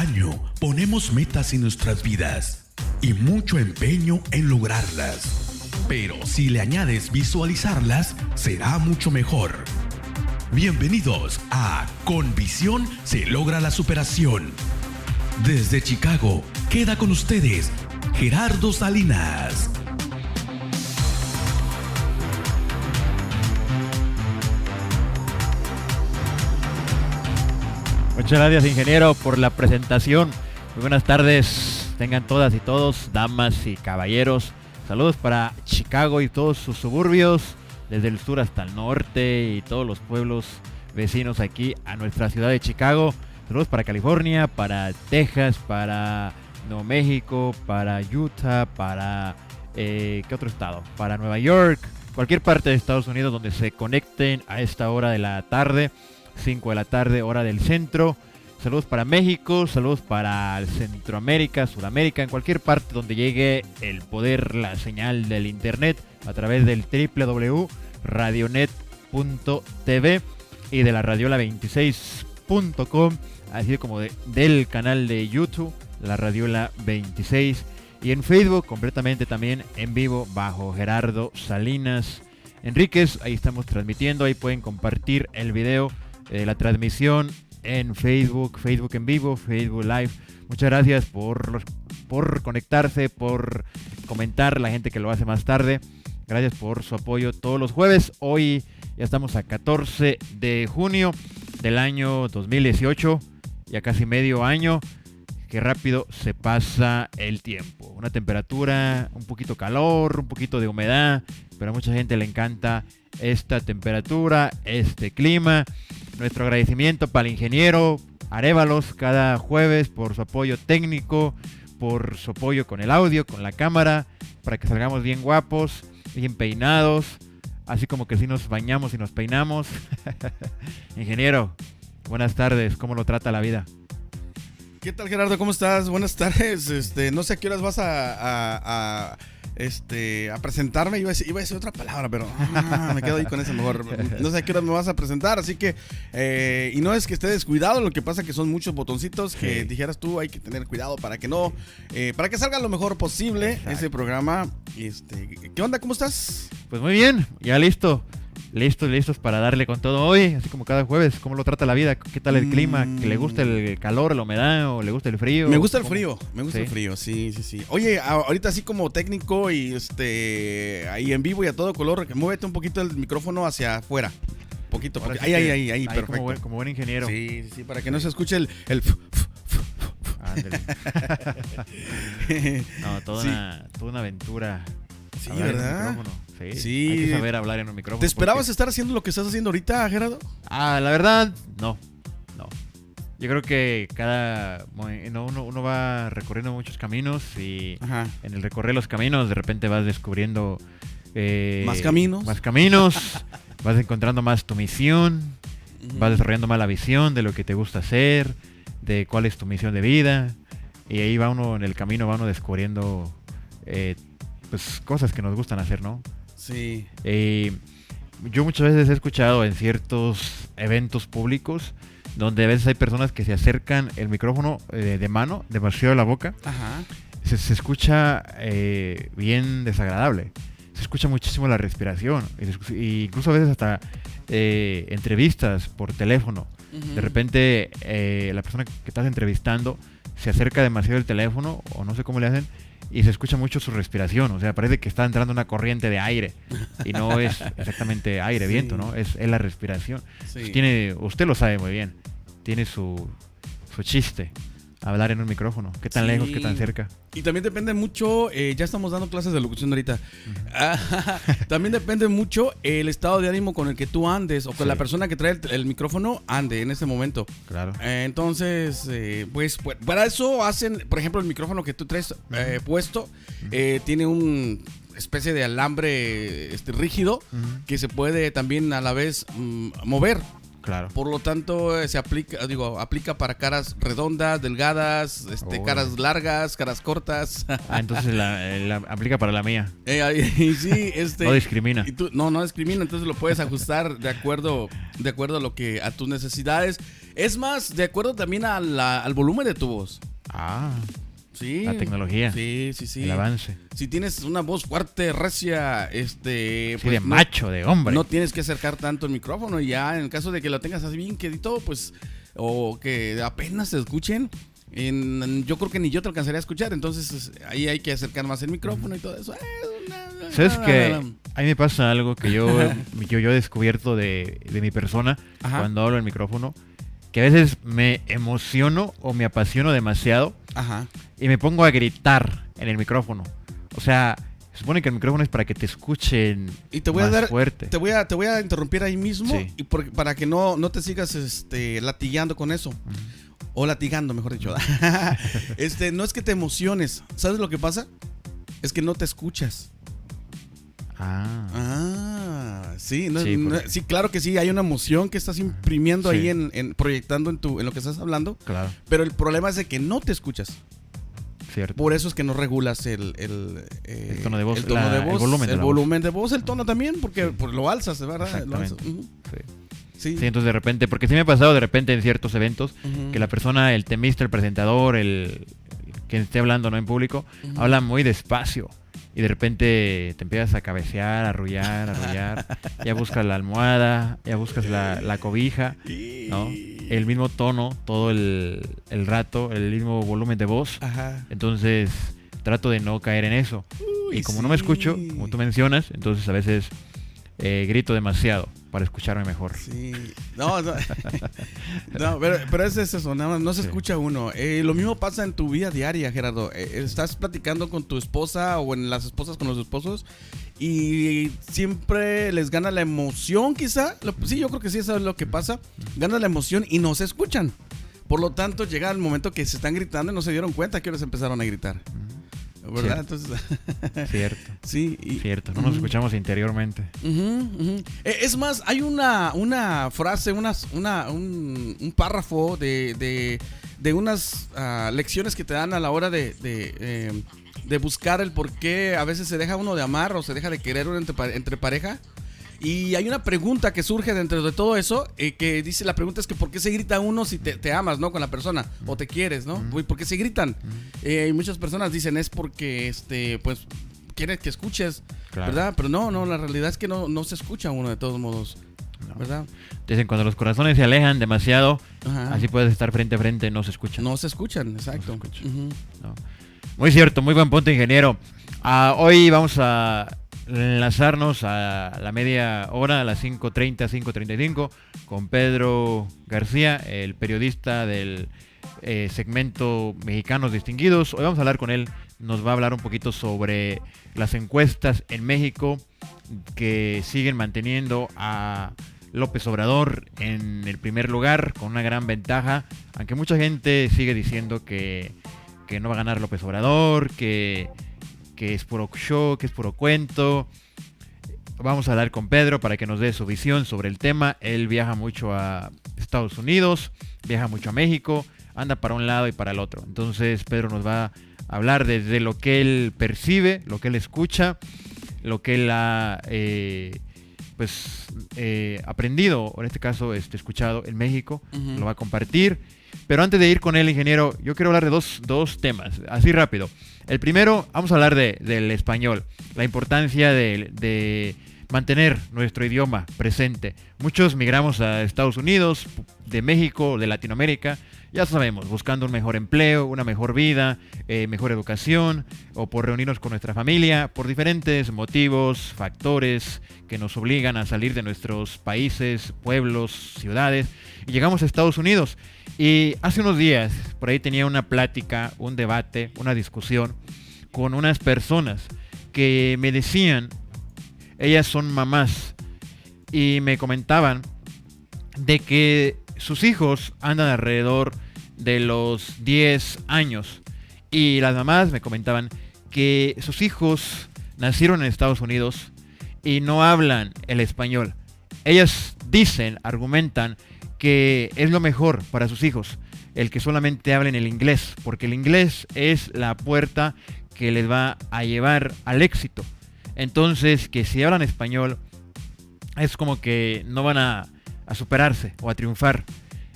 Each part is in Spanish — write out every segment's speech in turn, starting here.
año ponemos metas en nuestras vidas y mucho empeño en lograrlas. Pero si le añades visualizarlas, será mucho mejor. Bienvenidos a Con Visión se logra la superación. Desde Chicago, queda con ustedes Gerardo Salinas. Muchas gracias, ingeniero, por la presentación. Muy buenas tardes, tengan todas y todos, damas y caballeros. Saludos para Chicago y todos sus suburbios, desde el sur hasta el norte y todos los pueblos vecinos aquí a nuestra ciudad de Chicago. Saludos para California, para Texas, para Nuevo México, para Utah, para ¿qué otro estado? Para Nueva York, cualquier parte de Estados Unidos donde se conecten a esta hora de la tarde, 5 de la tarde, hora del centro. Saludos para México, saludos para Centroamérica, Sudamérica, en cualquier parte donde llegue el poder, la señal del internet a través del www.radionet.tv y de la radiola26.com, así como del canal de YouTube, la Radiola 26, y en Facebook completamente también en vivo bajo Gerardo Salinas Enríquez. Ahí estamos transmitiendo, ahí pueden compartir el video de la transmisión en Facebook en vivo, Facebook Live. Muchas gracias por conectarse, por comentar, la gente que lo hace más tarde. Gracias por su apoyo todos los jueves. Hoy ya estamos a 14 de junio del año 2018, ya casi medio año. Qué rápido se pasa el tiempo. Una temperatura, un poquito calor, un poquito de humedad, pero a mucha gente le encanta esta temperatura, este clima. Nuestro agradecimiento para el ingeniero Arévalos cada jueves por su apoyo técnico, por su apoyo con el audio, con la cámara, para que salgamos bien guapos, bien peinados, así como que si nos bañamos y nos peinamos. Ingeniero, buenas tardes, ¿cómo lo trata la vida? ¿Qué tal, Gerardo? ¿Cómo estás? Buenas tardes. No sé a qué horas vas a presentarme. Iba a decir otra palabra, pero me quedo ahí con ese mejor. No sé a qué horas me vas a presentar, así que y no es que esté descuidado, lo que pasa que son muchos botoncitos que dijeras tú, hay que tener cuidado para que no, para que salga lo mejor posible. Exacto. Ese programa. ¿Qué onda? ¿Cómo estás? Pues muy bien, ya listos para darle con todo hoy, así como cada jueves. ¿Cómo lo trata la vida? ¿Qué tal el clima? ¿Que le gusta el calor, la humedad o le gusta el frío? Me gusta el frío, el frío, sí. Oye, ahorita así como técnico y ahí en vivo y a todo color, muévete un poquito el micrófono hacia afuera. Poquito. Ahí, perfecto. Como buen ingeniero. Sí, para que no se escuche el Ándale. No, toda una aventura. Sí, ¿verdad? Sí. Hay que saber hablar en un micrófono. ¿Te esperabas estar haciendo lo que estás haciendo ahorita, Gerardo? La verdad, no. Yo creo que uno va recorriendo muchos caminos y en el recorrer los caminos de repente vas descubriendo más caminos, vas encontrando más tu misión, vas desarrollando más la visión de lo que te gusta hacer, de cuál es tu misión de vida, y ahí va uno en el camino, va uno descubriendo pues cosas que nos gustan hacer, ¿no? Sí. Yo muchas veces he escuchado en ciertos eventos públicos donde a veces hay personas que se acercan el micrófono de mano, demasiado a la boca. Ajá. Se escucha bien desagradable. Se escucha muchísimo la respiración. Incluso a veces hasta entrevistas por teléfono. De repente la persona que estás entrevistando se acerca demasiado el teléfono, o no sé cómo le hacen, y se escucha mucho su respiración. O sea, parece que está entrando una corriente de aire y no es exactamente aire, viento, ¿no? Es la respiración. Sí. Usted lo sabe muy bien, tiene su chiste hablar en un micrófono. ¿Qué tan lejos, qué tan cerca? Y también depende mucho, ya estamos dando clases de locución ahorita. También depende mucho el estado de ánimo con el que tú andes, o que la persona que trae el micrófono ande en ese momento. Claro. Entonces, pues para eso hacen, por ejemplo, el micrófono que tú traes puesto, tiene un especie de alambre rígido que se puede también a la vez mover. Claro. Por lo tanto, aplica para caras redondas, delgadas, caras largas, caras cortas. Entonces la aplica para la mía. Sí, No discrimina. Y no discrimina, entonces lo puedes ajustar de acuerdo a tus necesidades. Es más, de acuerdo también al volumen de tu voz. Sí. La tecnología. Sí. El avance. Si tienes una voz fuerte, recia, pues de macho, de hombre. No tienes que acercar tanto el micrófono, y ya en el caso de que lo tengas así bien quedito, pues, o que apenas se escuchen, yo creo que ni yo te alcanzaría a escuchar, entonces ahí hay que acercar más el micrófono y todo eso. ¿Sabes qué? A mí me pasa algo que yo he descubierto de mi persona. Ajá. Cuando hablo en el micrófono, que a veces me emociono o me apasiono demasiado. Ajá. Y me pongo a gritar en el micrófono. O sea, se supone que el micrófono es para que te escuchen y te voy más fuerte. Te voy a interrumpir ahí mismo, sí. Y para que no te sigas latigando con eso. Uh-huh. O latigando, mejor dicho. No es que te emociones. ¿Sabes lo que pasa? Es que no te escuchas. Sí, sí, claro que sí, hay una emoción que estás imprimiendo, sí, ahí proyectando en lo que estás hablando. Claro. Pero el problema es de que no te escuchas. Cierto. Por eso es que no regulas el tono de voz, el volumen de voz, el tono también, porque sí, lo alzas, ¿verdad? Exactamente. Uh-huh. Sí, entonces de repente, porque sí me ha pasado de repente en ciertos eventos, uh-huh, que la persona, el temista, el presentador, el que esté hablando, no en público, uh-huh, habla muy despacio. Y de repente te empiezas a cabecear, a arrullar, ya buscas la almohada, ya buscas la cobija, ¿no? El mismo tono, todo el rato, el mismo volumen de voz. Ajá. Entonces trato de no caer en eso. Y como no me escucho, como tú mencionas, entonces a veces grito demasiado para escucharme mejor. Sí. No, pero es eso, nada más, no se escucha uno. Lo mismo pasa en tu vida diaria, Gerardo. Estás platicando con tu esposa o en las esposas con los esposos y siempre les gana la emoción, quizá. Sí, yo creo que sí, eso es lo que pasa. Gana la emoción y no se escuchan. Por lo tanto, llega el momento que se están gritando y no se dieron cuenta que ahora se empezaron a gritar. ¿Verdad? Cierto. Entonces, cierto. Sí. Cierto. No nos escuchamos interiormente. Es más, hay una frase, un párrafo de unas lecciones que te dan a la hora de buscar el por qué a veces se deja uno de amar o se deja de querer uno entre pareja. Y hay una pregunta que surge dentro de todo eso, que dice, la pregunta es que ¿por qué se grita uno si te amas, ¿no? Con la persona, o te quieres, ¿no? ¿Por qué se gritan? Y muchas personas dicen, es porque, pues, quieren que escuches, claro, ¿verdad? Pero no, la realidad es que no se escucha uno de todos modos, ¿verdad? Dicen, cuando los corazones se alejan demasiado, ajá, así puedes estar frente a frente, no se escuchan. No se escuchan, exacto. No se escuchan. No. Muy cierto, muy buen punto, ingeniero. Hoy vamos a enlazarnos a la media hora, a las 5:30, 5:35, con Pedro García, el periodista del segmento Mexicanos Distinguidos. Hoy vamos a hablar con él, nos va a hablar un poquito sobre las encuestas en México que siguen manteniendo a López Obrador en el primer lugar con una gran ventaja, aunque mucha gente sigue diciendo que no va a ganar López Obrador, que es puro show, que es puro cuento. Vamos a hablar con Pedro para que nos dé su visión sobre el tema. Él viaja mucho a Estados Unidos, viaja mucho a México, anda para un lado y para el otro. Entonces Pedro nos va a hablar desde lo que él percibe, lo que él escucha, lo que él ha aprendido, o en este caso escuchado en México. Uh-huh. Lo va a compartir. Pero antes de ir con él, ingeniero, yo quiero hablar de dos temas, así rápido. El primero, vamos a hablar del español, la importancia de mantener nuestro idioma presente. Muchos migramos a Estados Unidos, de México, de Latinoamérica, ya sabemos, buscando un mejor empleo, una mejor vida, mejor educación, o por reunirnos con nuestra familia, por diferentes motivos, factores que nos obligan a salir de nuestros países, pueblos, ciudades, y llegamos a Estados Unidos. Y hace unos días, por ahí tenía una plática, un debate, una discusión con unas personas que me decían, ellas son mamás, y me comentaban de que sus hijos andan alrededor de los 10 años. Y las mamás me comentaban que sus hijos nacieron en Estados Unidos y no hablan el español. Ellas argumentan que es lo mejor para sus hijos, el que solamente hablen el inglés, porque el inglés es la puerta que les va a llevar al éxito. Entonces, que si hablan español, es como que no van a superarse o a triunfar.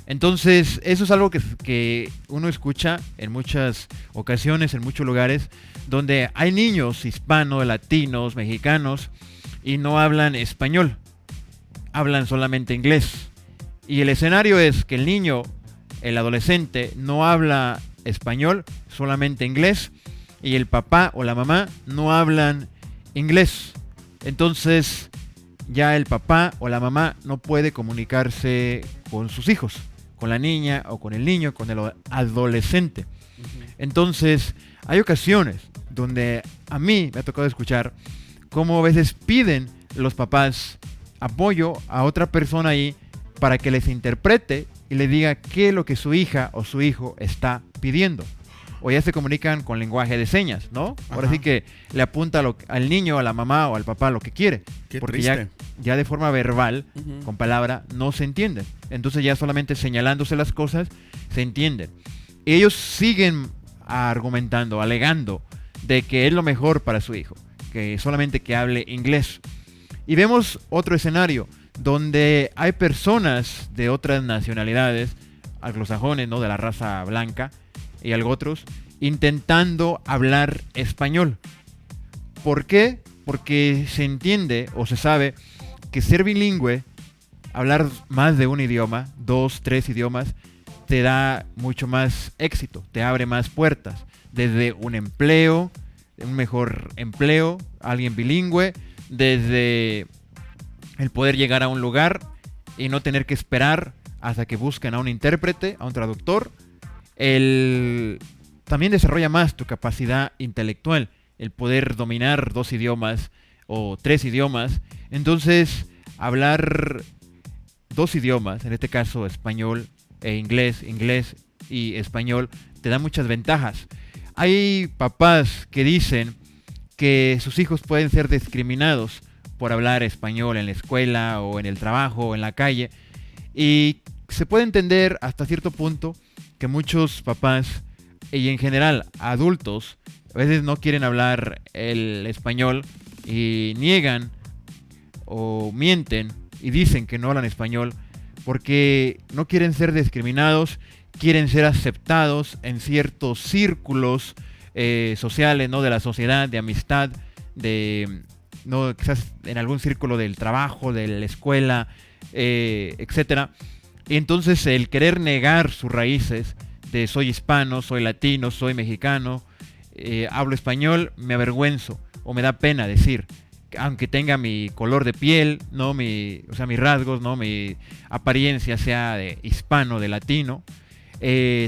Entonces, eso es algo que uno escucha en muchas ocasiones, en muchos lugares, donde hay niños hispanos, latinos, mexicanos, y no hablan español, hablan solamente inglés. Y el escenario es que el niño, el adolescente, no habla español, solamente inglés, y el papá o la mamá no hablan inglés. Entonces, ya el papá o la mamá no puede comunicarse con sus hijos, con la niña o con el niño, con el adolescente. Entonces, hay ocasiones donde a mí me ha tocado escuchar cómo a veces piden los papás apoyo a otra persona ahí para que les interprete y le diga qué es lo que su hija o su hijo está pidiendo. O ya se comunican con lenguaje de señas, ¿no? Ahora sí que le apunta al niño, a la mamá o al papá lo que quiere. Qué porque triste. ya de forma verbal, con palabra, no se entienden. Entonces ya solamente señalándose las cosas se entienden. Y ellos siguen argumentando, alegando de que es lo mejor para su hijo, que solamente que hable inglés. Y vemos otro escenario donde hay personas de otras nacionalidades, anglosajones, ¿no? De la raza blanca, y algo otros, intentando hablar español. ¿Por qué? Porque se entiende o se sabe que ser bilingüe, hablar más de un idioma, 2, 3 idiomas, te da mucho más éxito, te abre más puertas, desde un empleo, un mejor empleo, alguien bilingüe, desde el poder llegar a un lugar y no tener que esperar hasta que busquen a un intérprete, a un traductor. También desarrolla más tu capacidad intelectual, el poder dominar 2 idiomas o 3 idiomas. Entonces, hablar 2 idiomas, en este caso español e inglés, inglés y español, te da muchas ventajas. Hay papás que dicen que sus hijos pueden ser discriminados por hablar español en la escuela o en el trabajo o en la calle, y se puede entender hasta cierto punto que muchos papás y en general adultos a veces no quieren hablar el español y niegan o mienten y dicen que no hablan español porque no quieren ser discriminados, quieren ser aceptados en ciertos círculos sociales, ¿no? De la sociedad, de amistad, no, quizás en algún círculo del trabajo, de la escuela, etcétera. Y entonces el querer negar sus raíces de soy hispano, soy latino, soy mexicano, hablo español, me avergüenzo o me da pena decir, aunque tenga mi color de piel, ¿no? Mis rasgos, ¿no? Mi apariencia sea de hispano, de latino,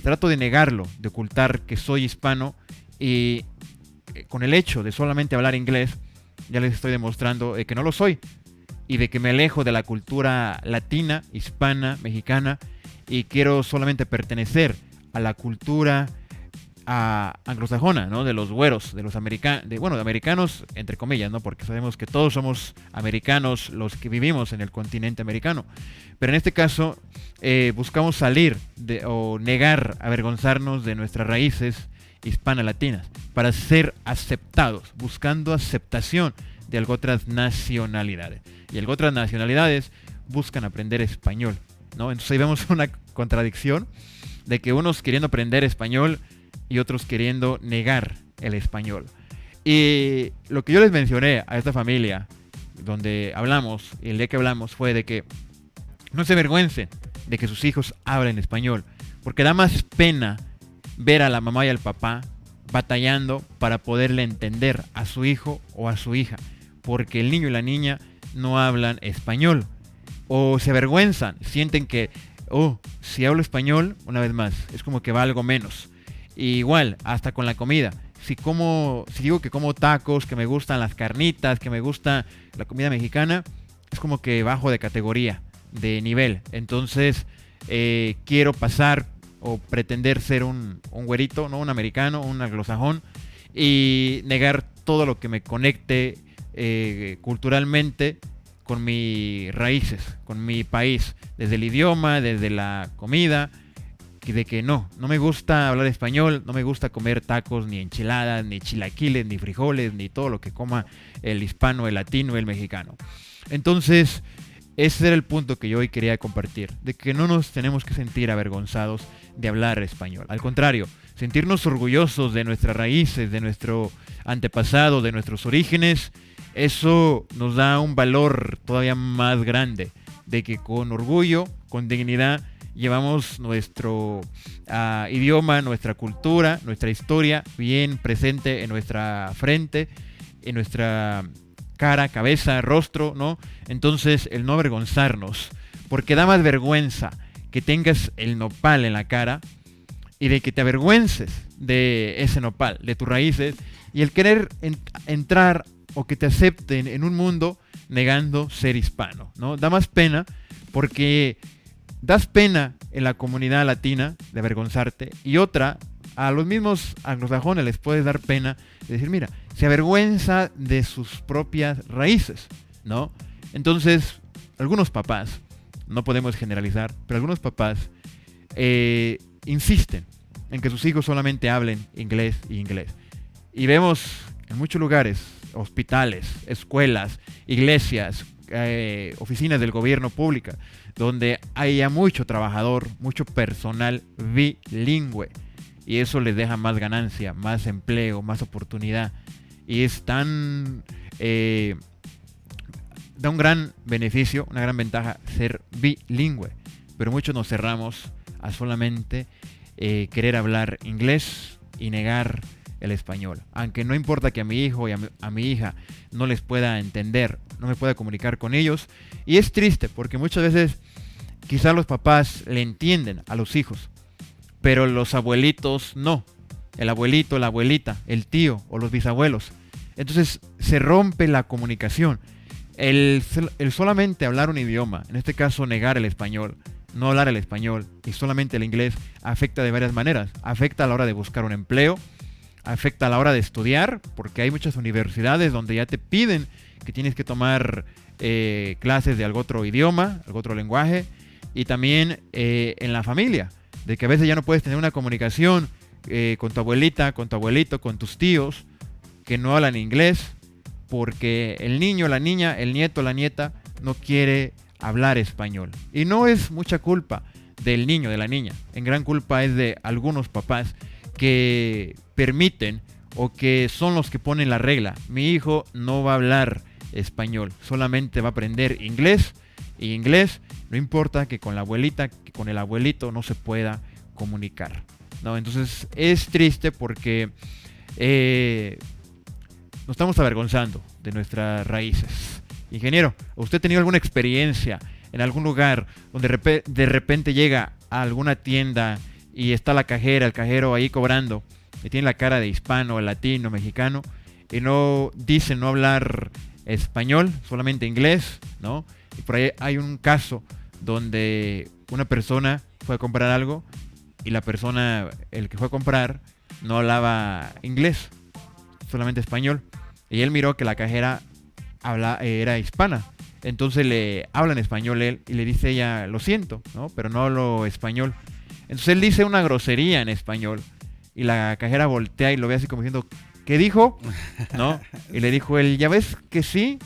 trato de negarlo, de ocultar que soy hispano, y con el hecho de solamente hablar inglés ya les estoy demostrando que no lo soy, y de que me alejo de la cultura latina, hispana, mexicana, y quiero solamente pertenecer a la cultura anglosajona, ¿no? De los güeros, de los americanos, de americanos entre comillas, ¿no? Porque sabemos que todos somos americanos los que vivimos en el continente americano. Pero en este caso buscamos salir o negar, avergonzarnos de nuestras raíces hispano-latinas para ser aceptados, buscando aceptación de algo otras nacionalidades. Y algo otras nacionalidades buscan aprender español, ¿no? Entonces ahí vemos una contradicción de que unos queriendo aprender español y otros queriendo negar el español. Y lo que yo les mencioné a esta familia, donde hablamos, y el día que hablamos, fue de que no se avergüencen de que sus hijos hablen español, porque da más pena ver a la mamá y al papá batallando para poderle entender a su hijo o a su hija, porque el niño y la niña no hablan español, o se avergüenzan, sienten que, si hablo español, una vez más, es como que valgo menos. Y igual, hasta con la comida, si digo que como tacos, que me gustan las carnitas, que me gusta la comida mexicana, es como que bajo de categoría, de nivel. Entonces quiero pasar o pretender ser un güerito, ¿no? Un americano, un anglosajón, y negar todo lo que me conecte culturalmente con mis raíces, con mi país, desde el idioma, desde la comida, y de que no me gusta hablar español, no me gusta comer tacos, ni enchiladas, ni chilaquiles, ni frijoles, ni todo lo que coma el hispano, el latino, el mexicano. Entonces, ese era el punto que yo hoy quería compartir, de que no nos tenemos que sentir avergonzados de hablar español. Al contrario, sentirnos orgullosos de nuestras raíces, de nuestro antepasado, de nuestros orígenes, eso nos da un valor todavía más grande, de que con orgullo, con dignidad, llevamos nuestro idioma, nuestra cultura, nuestra historia bien presente en nuestra frente, en nuestra cara, cabeza, rostro, ¿no? Entonces, el no avergonzarnos, porque da más vergüenza que tengas el nopal en la cara y de que te avergüences de ese nopal, de tus raíces, y el querer entrar o que te acepten en un mundo negando ser hispano, ¿no? Da más pena porque das pena en la comunidad latina de avergonzarte, y otra, a los mismos anglosajones les puedes dar pena de decir, mira, se avergüenza de sus propias raíces, ¿no? Entonces, algunos papás, no podemos generalizar, pero algunos papás insisten en que sus hijos solamente hablen inglés y inglés. Y vemos en muchos lugares, hospitales, escuelas, iglesias, oficinas del gobierno pública, donde haya mucho trabajador, mucho personal bilingüe, y eso les deja más ganancia, más empleo, más oportunidad, y es tan da un gran beneficio, una gran ventaja ser bilingüe, pero muchos nos cerramos a solamente querer hablar inglés y negar el español, aunque no importa que a mi hijo y a mi hija no les pueda entender, no me pueda comunicar con ellos. Y es triste porque muchas veces quizás los papás le entienden a los hijos, pero los abuelitos no, el abuelito, la abuelita, el tío o los bisabuelos. Entonces se rompe la comunicación. El solamente hablar un idioma, en este caso negar el español, no hablar el español y solamente el inglés, afecta de varias maneras. Afecta a la hora de buscar un empleo, afecta a la hora de estudiar, porque hay muchas universidades donde ya te piden que tienes que tomar clases de algún otro idioma, algún otro lenguaje, y también en la familia, de que a veces ya no puedes tener una comunicación con tu abuelita, con tu abuelito, con tus tíos que no hablan inglés, porque el niño, la niña, el nieto, la nieta no quiere hablar español. Y no es mucha culpa del niño, de la niña, en gran culpa es de algunos papás que permiten o que son los que ponen la regla. Mi hijo no va a hablar español, solamente va a aprender inglés, y inglés, no importa que con la abuelita, que con el abuelito no se pueda comunicar, ¿no? Entonces es triste porque nos estamos avergonzando de nuestras raíces. Ingeniero, ¿usted ha tenido alguna experiencia en algún lugar donde de repente llega a alguna tienda y está la cajera, el cajero ahí cobrando, y tiene la cara de hispano, latino, mexicano, y no dice no hablar español, solamente inglés, ¿no? Y por ahí hay un caso donde una persona fue a comprar algo y la persona, el que fue a comprar, no hablaba inglés, solamente español, y él miró que la cajera era hispana. Entonces le habla en español él y le dice ella, lo siento, ¿no? Pero no hablo español. Entonces él dice una grosería en español y la cajera voltea y lo ve así como diciendo, ¿qué dijo? ¿No? Y le dijo él, ¿ya ves que sí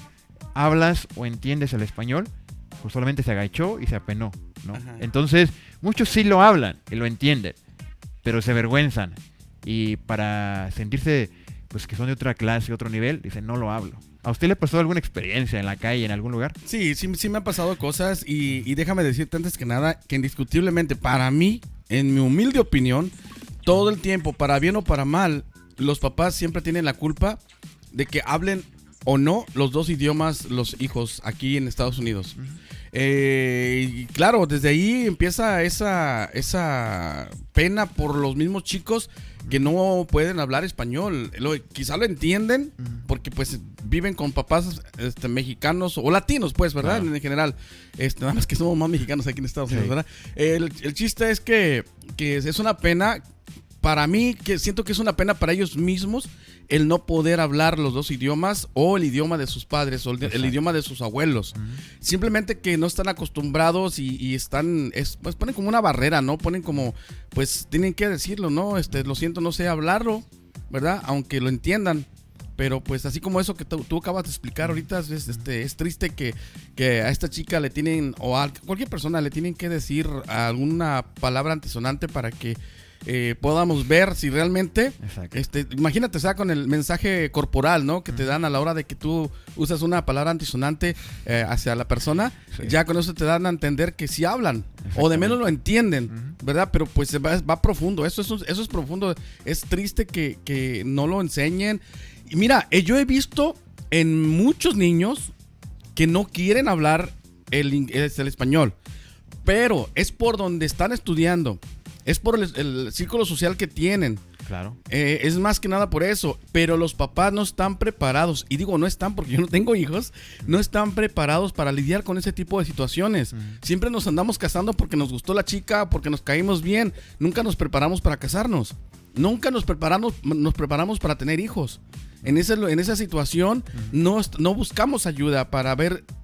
hablas o entiendes el español? Pues solamente se agachó y se apenó, ¿no? Ajá. Entonces muchos sí lo hablan y lo entienden, pero se avergüenzan, y para sentirse pues que son de otra clase, otro nivel, dicen no lo hablo. ¿A usted le pasó alguna experiencia en la calle, en algún lugar? Sí me han pasado cosas y déjame decirte antes que nada que indiscutiblemente para mí, en mi humilde opinión, todo el tiempo, para bien o para mal, los papás siempre tienen la culpa de que hablen o no los dos idiomas los hijos aquí en Estados Unidos. Y claro, desde ahí empieza esa pena por los mismos chicos que no pueden hablar español. Quizá lo entienden porque pues viven con papás mexicanos o latinos, pues, ¿verdad? En general. Nada más que somos más mexicanos aquí en Estados Unidos, ¿verdad? El chiste es que es una pena para mí, que siento que es una pena para ellos mismos el no poder hablar los dos idiomas o el idioma de sus padres o el idioma de sus abuelos. Simplemente que no están acostumbrados y están, pues ponen como una barrera, ¿no? Ponen como, pues tienen que decirlo, ¿no? Lo siento, no sé hablarlo, ¿verdad? Aunque lo entiendan. Pero pues así como eso que tú acabas de explicar ahorita, es triste que a esta chica le tienen, o a cualquier persona le tienen que decir alguna palabra antisonante para que podamos ver si realmente, imagínate, o sea, con el mensaje corporal, ¿no? Que te dan a la hora de que tú usas una palabra antisonante hacia la persona, ya con eso te dan a entender que sí hablan, o de menos lo entienden, ¿verdad? Pero pues va profundo, eso es profundo, es triste que no lo enseñen. Y mira, yo he visto en muchos niños que no quieren hablar el español, pero es por donde están estudiando, es por el círculo social que tienen. Claro. Es más que nada por eso, pero los papás no están preparados, y digo no están porque yo no tengo hijos, no están preparados para lidiar con ese tipo de situaciones. Siempre nos andamos casando porque nos gustó la chica, porque nos caímos bien, nunca nos preparamos para casarnos, nunca nos preparamos para tener hijos. En esa situación no buscamos ayuda para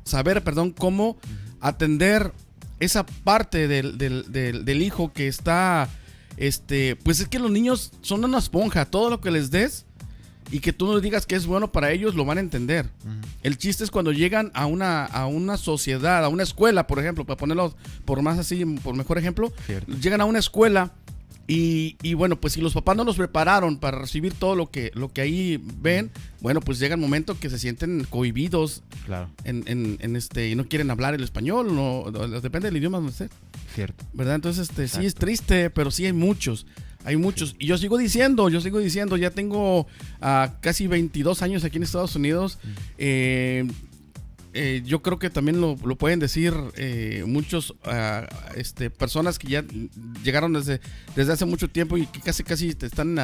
saber cómo atender esa parte del hijo que está, pues es que los niños son una esponja, todo lo que les des y que tú les digas que es bueno para ellos lo van a entender. El chiste es cuando llegan a una sociedad, a una escuela, por ejemplo, para ponerlo por mejor ejemplo, llegan a una escuela. Y bueno, pues si los papás no los prepararon para recibir todo lo que ahí ven, bueno, pues llega el momento que se sienten cohibidos, claro, y no quieren hablar el español, depende del idioma donde esté. Cierto. ¿Verdad? Entonces, sí es triste, pero sí hay muchos. Y yo sigo diciendo, ya tengo casi 22 años aquí en Estados Unidos. Yo creo que también lo pueden decir muchos personas que ya llegaron desde hace mucho tiempo y que casi te están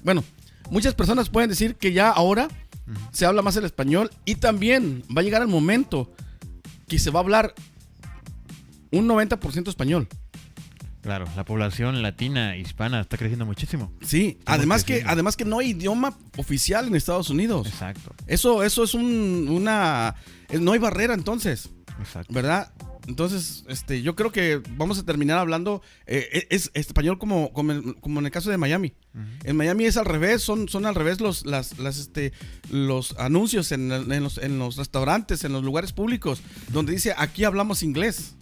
bueno, muchas personas pueden decir que ya ahora se habla más el español, y también va a llegar el momento que se va a hablar un 90% español. Claro, la población latina, hispana está creciendo muchísimo. Sí, además que no hay idioma oficial en Estados Unidos. Exacto. Eso es no hay barrera entonces. Exacto. ¿Verdad? Entonces, yo creo que vamos a terminar hablando es español como en el caso de Miami. En Miami es al revés, son al revés los anuncios en los restaurantes, en los lugares públicos, donde dice aquí hablamos inglés.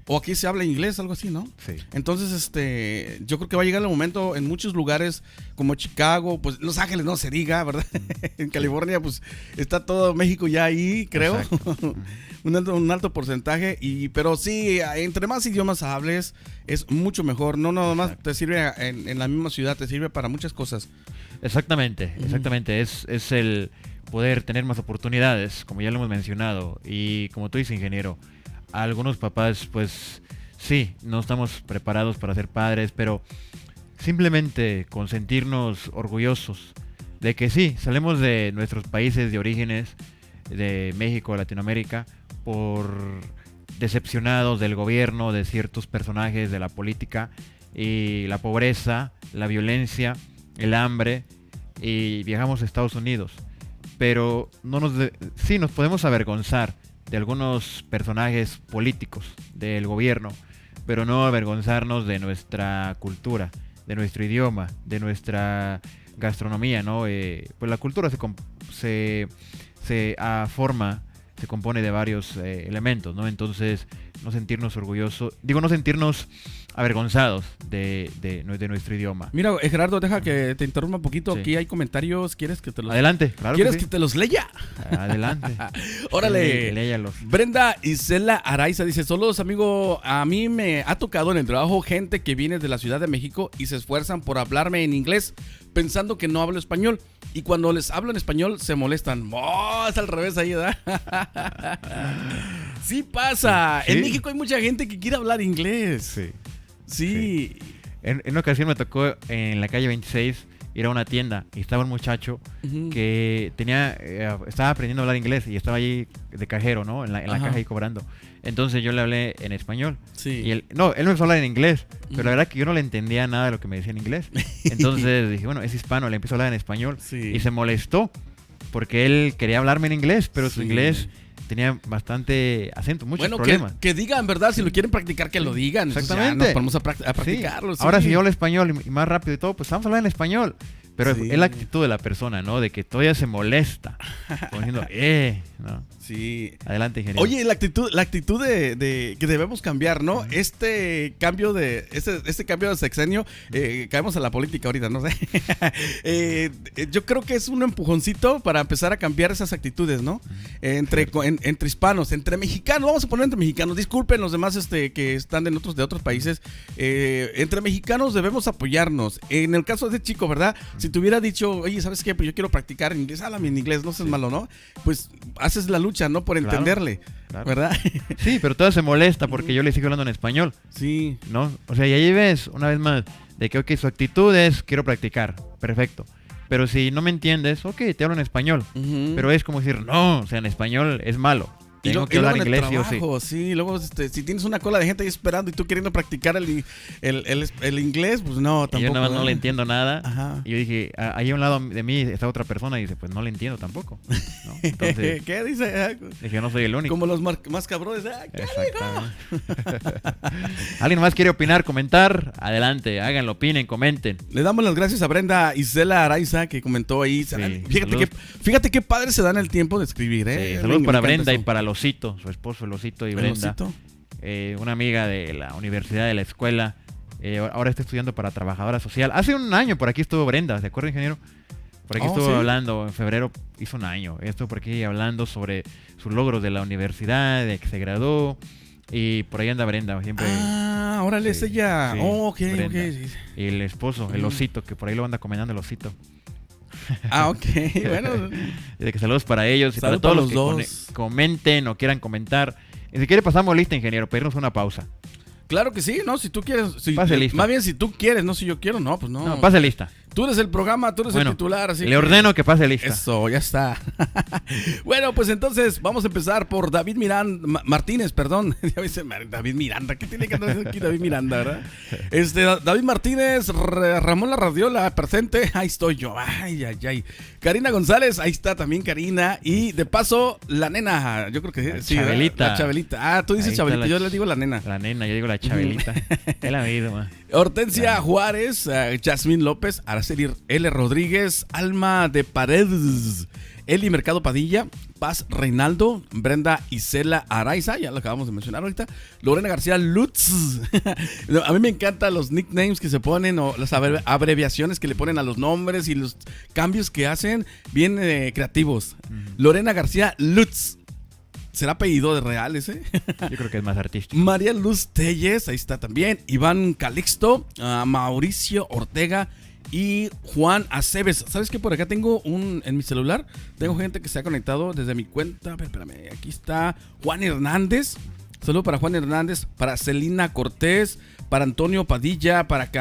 O aquí se habla inglés, algo así, ¿no? Sí. Entonces, yo creo que va a llegar el momento en muchos lugares como Chicago, pues Los Ángeles no se diga, ¿verdad? En California, pues está todo México ya ahí, creo. un alto porcentaje, pero sí, entre más idiomas hables, es mucho mejor. No nada más te sirve en la misma ciudad, te sirve para muchas cosas. Exactamente. Es el poder tener más oportunidades, como ya lo hemos mencionado. Y como tú dices, ingeniero, algunos papás, pues sí, no estamos preparados para ser padres, pero simplemente con sentirnos orgullosos de que sí, salimos de nuestros países de orígenes, de México, Latinoamérica, por decepcionados del gobierno, de ciertos personajes de la política, y la pobreza, la violencia, el hambre, y viajamos a Estados Unidos. Pero sí nos podemos avergonzar de algunos personajes políticos del gobierno, pero no avergonzarnos de nuestra cultura, de nuestro idioma, de nuestra gastronomía, ¿no? Pues la cultura se compone de varios elementos, ¿no? Entonces, no sentirnos orgullosos, no sentirnos avergonzados de nuestro idioma. Mira, Gerardo, deja que te interrumpa un poquito. Sí. Aquí hay comentarios. ¿Quieres que te los... Adelante, claro. ¿Quieres que te los lea? Adelante. Órale. Léyalos. Brenda Isela Araiza dice: saludos, amigo. A mí me ha tocado en el trabajo gente que viene de la Ciudad de México y se esfuerzan por hablarme en inglés pensando que no hablo español. Y cuando les hablo en español se molestan. ¡Oh! Es al revés ahí, ¿verdad? Sí pasa. Sí. En México hay mucha gente que quiere hablar inglés. Sí. Sí. En una ocasión me tocó en la calle 26 ir a una tienda y estaba un muchacho Ujú. que estaba aprendiendo a hablar inglés y estaba allí de cajero, ¿no? En la Ajá. caja ahí cobrando. Entonces yo le hablé en español. Sí. Y él me empezó a hablar en inglés, pero Ujú. la verdad que yo no le entendía nada de lo que me decía en inglés. Entonces dije, bueno, es hispano, le empezó a hablar en español. Sí. Y se molestó porque él quería hablarme en inglés, pero su Sí. inglés tenía bastante acento, muchos Bueno, problemas. que digan, ¿verdad? Si lo quieren practicar, que lo digan. Entonces, ya Exactamente. nos ponemos a Sí. practicarlo. Sí. Ahora si yo hablo español y más rápido y todo, pues vamos a hablar en español. Pero Sí. es la actitud de la persona, ¿no? De que todavía se molesta. Como diciendo, ¿no? Sí. Adelante, ingeniero. Oye, la actitud de que debemos cambiar, ¿no? Este cambio de sexenio, caemos a la política ahorita, no sé. Yo creo que es un empujoncito para empezar a cambiar esas actitudes, ¿no? Entre hispanos, entre mexicanos, vamos a poner entre mexicanos, disculpen los demás que están de otros países, entre mexicanos debemos apoyarnos. En el caso de ese chico, ¿verdad? Si te hubiera dicho, oye, ¿sabes qué? Pues yo quiero practicar en inglés, háblame en inglés, no seas malo, ¿no? Pues haces la lucha, ¿no? Por Claro, entenderle, claro. ¿verdad? Sí, pero todavía se molesta porque yo le sigo hablando en español, Sí. ¿no? O sea, y ahí ves, una vez más, de que, ok, su actitud es, quiero practicar, perfecto. Pero si no me entiendes, ok, te hablo en español. Ujú. Pero es como decir, no, o sea, en español es malo. Tengo que hablar luego en inglés, el sí o sí. trabajo, sí. Luego, si tienes una cola de gente ahí esperando y tú queriendo practicar el inglés, pues no, Y tampoco. yo nada más no ¿verdad? le entiendo nada. Ajá. Y yo dije, ahí a un lado de mí está otra persona y dice, pues no le entiendo tampoco, ¿no? Entonces ¿Qué dice? dije, no soy el único. Como los más cabrones. ¿Qué Exactamente. ¿Alguien más quiere opinar, comentar? Adelante, háganlo, opinen, comenten. Le damos las gracias a Brenda Isela Araiza que comentó ahí. Fíjate qué padre se dan el tiempo de escribir, ¿eh? Sí, saludos Me para encanta Brenda y eso. para el Osito, su esposo el Osito y ¿El Brenda. osito? Una amiga de la universidad, de la escuela. Ahora está estudiando para trabajadora social. Hace un año por aquí estuvo Brenda, ¿de acuerdo, ingeniero? Por aquí estuvo ¿sí? hablando, en febrero hizo un año. Estuvo por aquí hablando sobre sus logros de la universidad, de que se graduó. Y por ahí anda Brenda, siempre. Órale, es Sí, ella. sí, Ok, Brenda. ok. Sí. Y el esposo, el Osito, que por ahí lo anda comentando el Osito. Ok, bueno. Y de que saludos para ellos y Salud para todos para los los que dos. comenten o quieran comentar. Y si quiere pasamos lista, ingeniero, pedirnos una pausa. Claro que sí, ¿no? Si tú quieres. Pase lista. Más bien, si tú quieres, no si yo quiero, no, pues no. No, pase lista. Tú eres el programa, tú eres Bueno, el titular, así le ordeno que pase lista. Eso, ya está. Bueno, pues entonces vamos a empezar por David Martínez, perdón. Ya dice David Miranda, ¿qué tiene que andar aquí David Miranda, verdad? David Martínez, Ramón Larradiola, presente, ahí estoy yo. Ay, ay, ay. Karina González, ahí está también Karina. Y de paso, la nena, yo creo que sí. Chabelita. La Chabelita. Ah, tú dices Ahí está Chabelita, la yo le digo la nena. La nena, yo digo la Chabelita. Es la misma. Hortensia Juárez, Yasmín López, Araceli L. Rodríguez, Alma de Paredes, Eli Mercado Padilla, Paz Reinaldo, Brenda Isela Araiza, ya lo acabamos de mencionar ahorita, Lorena García Lutz. A mí me encantan los nicknames que se ponen o las abreviaciones que le ponen a los nombres y los cambios que hacen, bien creativos. Lorena García Lutz. ¿Será apellido de real ese? Yo creo que es más artístico. María Luz Telles, ahí está también. Iván Calixto, Mauricio Ortega y Juan Aceves. ¿Sabes qué? Por acá tengo en mi celular, tengo gente que se ha conectado desde mi cuenta. Espérame, aquí está Juan Hernández. Saludo para Juan Hernández, para Celina Cortés, para Antonio Padilla, para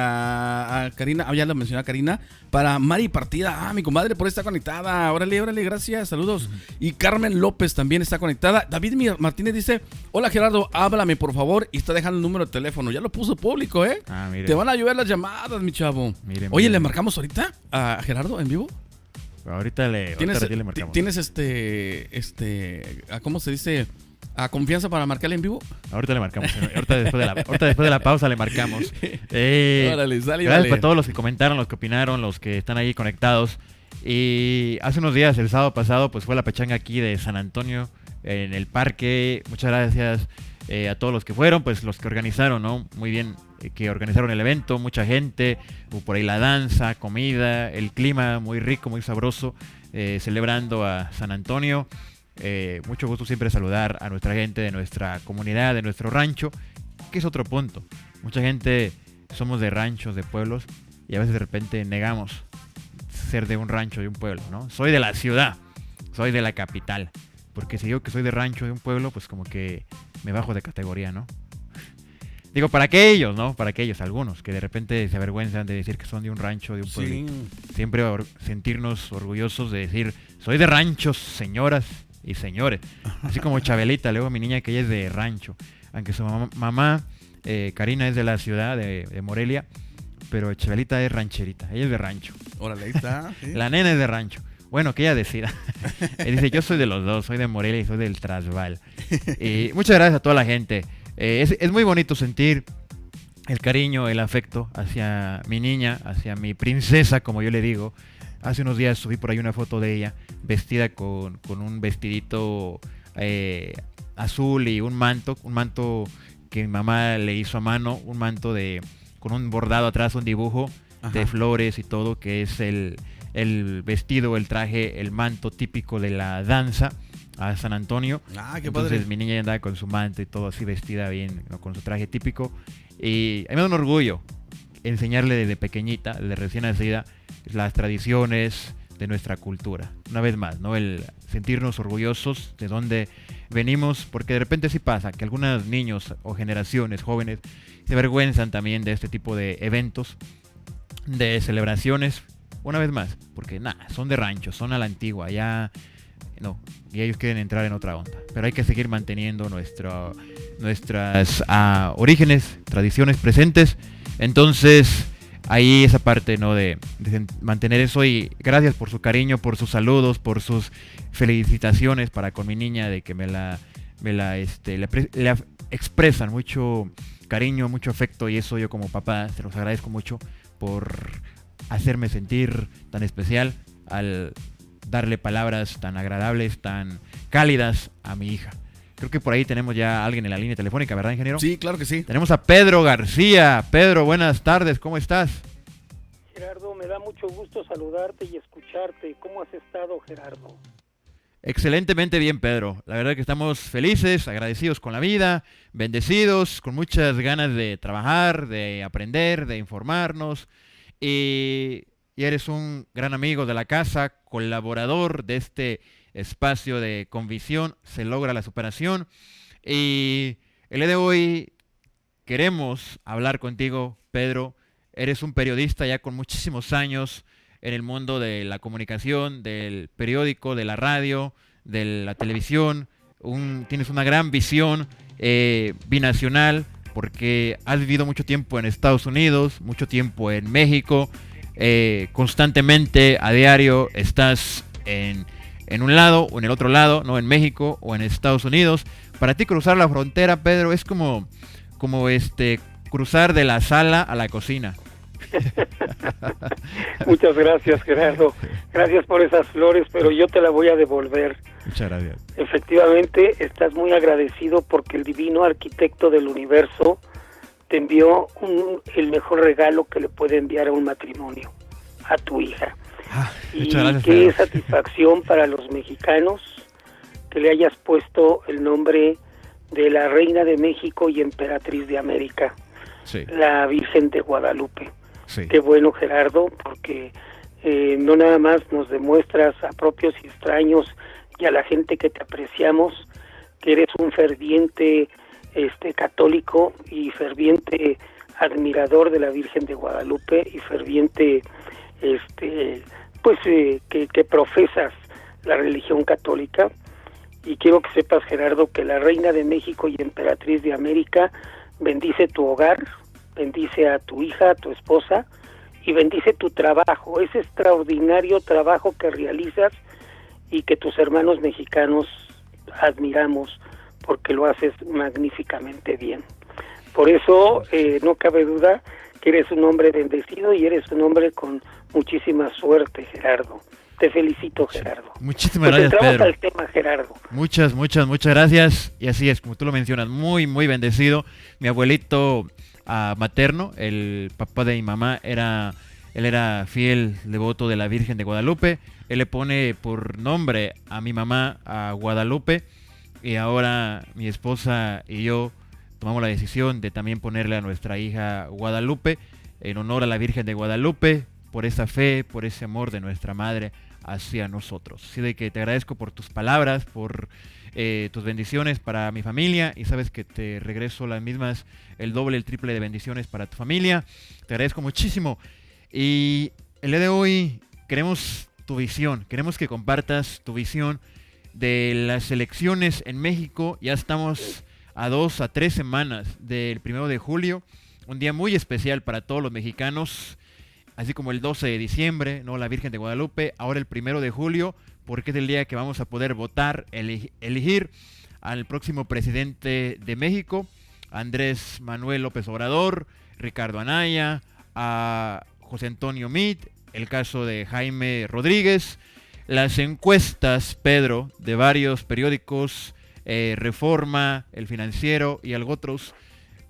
Karina, ya lo mencioné a Karina, para Mari Partida, mi comadre por ahí está conectada, órale, gracias, saludos. Y Carmen López también está conectada. David Martínez dice, hola Gerardo, háblame por favor, y está dejando el número de teléfono, ya lo puso público, Mire. Te van a llover las llamadas, mi chavo. Mire, Oye, mire. ¿le marcamos ahorita a Gerardo en vivo? Ahorita le marcamos. ¿Tienes ¿cómo se dice? ¿A confianza para marcarle en vivo? Ahorita le marcamos. Ahorita después de la pausa le marcamos. Órale, sale, Gracias vale. para todos los que comentaron, los que opinaron, los que están ahí conectados. Y hace unos días, el sábado pasado, pues fue la pachanga aquí de San Antonio, en el parque. Muchas gracias a todos los que fueron, pues los que organizaron, ¿no? Muy bien, que organizaron el evento, mucha gente, hubo por ahí la danza, comida, el clima muy rico, muy sabroso, celebrando a San Antonio. Mucho gusto siempre saludar a nuestra gente de nuestra comunidad, de nuestro rancho, que es otro punto. Mucha gente somos de ranchos, de pueblos, y a veces de repente negamos ser de un rancho, de un pueblo, ¿no? Soy de la ciudad, soy de la capital, porque si digo que soy de rancho, de un pueblo, pues como que me bajo de categoría, ¿no? Digo, para aquellos, ¿no? Para aquellos, algunos, que de repente se avergüenzan de decir que son de un rancho, de un pueblito. Sí. Siempre sentirnos orgullosos de decir, soy de ranchos, señoras y señores. Así como Chabelita, luego mi niña que ella es de rancho. Aunque su mamá, Karina, es de la ciudad de Morelia, pero Chabelita es rancherita, ella es de rancho. Órale, ahí está. ¿Sí? La nena es de rancho. Bueno, que ella decida. Dice, yo soy de los dos, soy de Morelia y soy del Trasval. Y muchas gracias a toda la gente. Es muy bonito sentir el cariño, el afecto hacia mi niña, hacia mi princesa, como yo le digo. Hace unos días subí por ahí una foto de ella vestida con un vestidito azul y un manto que mi mamá le hizo a mano, un manto con un bordado atrás, un dibujo de flores y todo, que es el vestido, el traje, el manto típico de la danza a San Antonio. Qué Entonces padre. mi niña ya andaba con su manto y todo así vestida bien, ¿no? Con su traje típico. Y a mí me da un orgullo enseñarle desde pequeñita, desde recién nacida, las tradiciones de nuestra cultura. Una vez más, ¿no? El sentirnos orgullosos de dónde venimos, porque de repente sí pasa que algunos niños o generaciones jóvenes se avergüenzan también de este tipo de eventos, de celebraciones. Una vez más, porque son de rancho, son a la antigua, ya no, y ellos quieren entrar en otra onda. Pero hay que seguir manteniendo nuestras orígenes, tradiciones presentes. Entonces, ahí esa parte, ¿no? De mantener eso. Y gracias por su cariño, por sus saludos, por sus felicitaciones para con mi niña, de que le expresan mucho cariño, mucho afecto, y eso yo como papá se los agradezco mucho por hacerme sentir tan especial al darle palabras tan agradables, tan cálidas a mi hija. Creo que por ahí tenemos ya a alguien en la línea telefónica, ¿verdad, ingeniero? Sí, claro que sí. Tenemos a Pedro García. Pedro, buenas tardes, ¿cómo estás? Gerardo, me da mucho gusto saludarte y escucharte. ¿Cómo has estado, Gerardo? Excelentemente bien, Pedro. La verdad que estamos felices, agradecidos con la vida, bendecidos, con muchas ganas de trabajar, de aprender, de informarnos. Y eres un gran amigo de la casa, colaborador de este espacio de Convicción Se Logra la Superación. Y el día de hoy queremos hablar contigo, Pedro. Eres un periodista ya con muchísimos años en el mundo de la comunicación, del periódico, de la radio, de la televisión. Tienes una gran visión binacional, porque has vivido mucho tiempo en Estados Unidos, mucho tiempo en México. Constantemente, a diario, estás en un lado o en el otro lado, no en México o en Estados Unidos. Para ti cruzar la frontera, Pedro, es como cruzar de la sala a la cocina. Muchas gracias, Gerardo. Gracias por esas flores, pero yo te la voy a devolver. Muchas gracias. Efectivamente, estás muy agradecido porque el divino arquitecto del universo te envió el mejor regalo que le puede enviar a un matrimonio, a tu hija. Y muchas gracias, qué Pedro. satisfacción para los mexicanos que le hayas puesto el nombre de la Reina de México y Emperatriz de América, Sí, la Virgen de Guadalupe. sí. Qué bueno, Gerardo, porque no nada más nos demuestras a propios y extraños y a la gente que te apreciamos que eres un ferviente católico y ferviente admirador de la Virgen de Guadalupe y ferviente que profesas la religión católica. Y quiero que sepas, Gerardo, que la Reina de México y Emperatriz de América bendice tu hogar, bendice a tu hija, a tu esposa, y bendice tu trabajo, ese extraordinario trabajo que realizas y que tus hermanos mexicanos admiramos porque lo haces magníficamente bien. Por eso no cabe duda que eres un hombre bendecido y eres un hombre con muchísima suerte, Gerardo. Te felicito, Gerardo. Muchísimas Pues gracias, entramos Pedro. al tema, Gerardo. Muchas gracias. Y así es, como tú lo mencionas, muy, muy bendecido. Mi abuelito materno, el papá de mi mamá, él era fiel devoto de la Virgen de Guadalupe. Él le pone por nombre a mi mamá a Guadalupe. Y ahora mi esposa y yo tomamos la decisión de también ponerle a nuestra hija Guadalupe, en honor a la Virgen de Guadalupe, por esa fe, por ese amor de nuestra madre hacia nosotros. Así de que te agradezco por tus palabras, por tus bendiciones para mi familia y sabes que te regreso las mismas, el doble, el triple de bendiciones para tu familia. Te agradezco muchísimo. Y el día de hoy queremos tu visión, queremos que compartas tu visión de las elecciones en México. Ya estamos a 2 a 3 semanas del 1 de julio, un día muy especial para todos los mexicanos, así como el 12 de diciembre, ¿no? La Virgen de Guadalupe, ahora el 1 de julio, porque es el día que vamos a poder votar, elegir al próximo presidente de México, Andrés Manuel López Obrador, Ricardo Anaya, a José Antonio Meade, el caso de Jaime Rodríguez. Las encuestas, Pedro, de varios periódicos, Reforma, El Financiero y algo otros,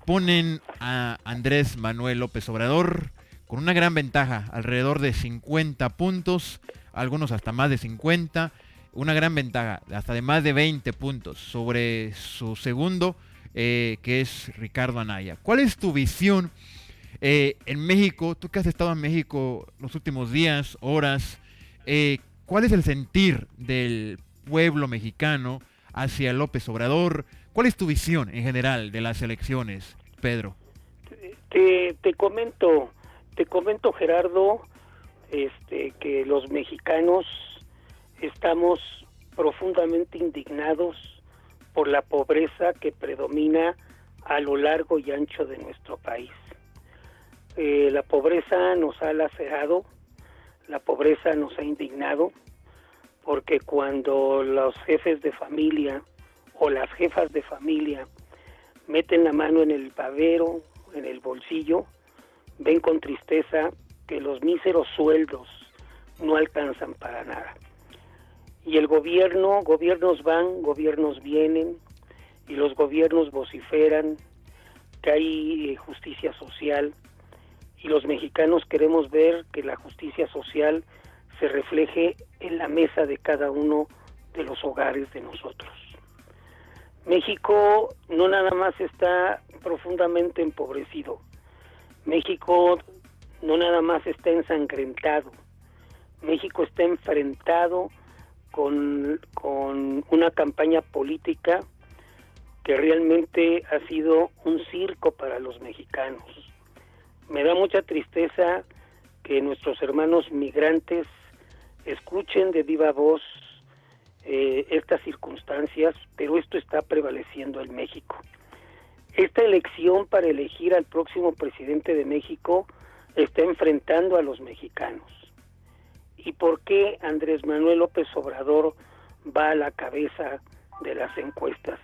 ponen a Andrés Manuel López Obrador con una gran ventaja, alrededor de 50 puntos, algunos hasta más de 50, una gran ventaja, hasta de más de 20 puntos sobre su segundo, que es Ricardo Anaya. ¿Cuál es tu visión en México? Tú que has estado en México los últimos días, horas, ¿cuál es el sentir del pueblo mexicano hacia López Obrador? ¿Cuál es tu visión en general de las elecciones, Pedro? Te comento, Gerardo, que los mexicanos estamos profundamente indignados por la pobreza que predomina a lo largo y ancho de nuestro país. La pobreza nos ha lacerado, la pobreza nos ha indignado, porque cuando los jefes de familia o las jefas de familia meten la mano en el pavero, en el bolsillo, ven con tristeza que los míseros sueldos no alcanzan para nada. Y el gobiernos van, gobiernos vienen, y los gobiernos vociferan que hay justicia social, y los mexicanos queremos ver que la justicia social se refleje en la mesa de cada uno de los hogares de nosotros. México no nada más está profundamente empobrecido. México no nada más está ensangrentado. México está enfrentado con una campaña política que realmente ha sido un circo para los mexicanos. Me da mucha tristeza que nuestros hermanos migrantes escuchen de viva voz estas circunstancias, pero esto está prevaleciendo en México. Esta elección para elegir al próximo presidente de México está enfrentando a los mexicanos. ¿Y por qué Andrés Manuel López Obrador va a la cabeza de las encuestas?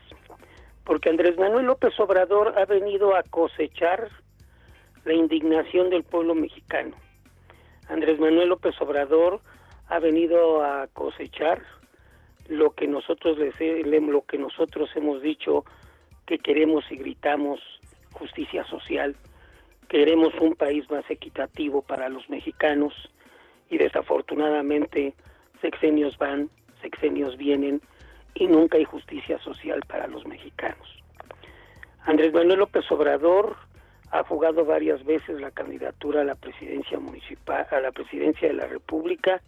Porque Andrés Manuel López Obrador ha venido a cosechar la indignación del pueblo mexicano. Andrés Manuel López Obrador ha venido a cosechar lo que nosotros hemos dicho que queremos y gritamos: justicia social. Queremos un país más equitativo para los mexicanos, y desafortunadamente sexenios van, sexenios vienen y nunca hay justicia social para los mexicanos. Andrés Manuel López Obrador ha jugado varias veces la candidatura a la presidencia municipal, a la presidencia de la República,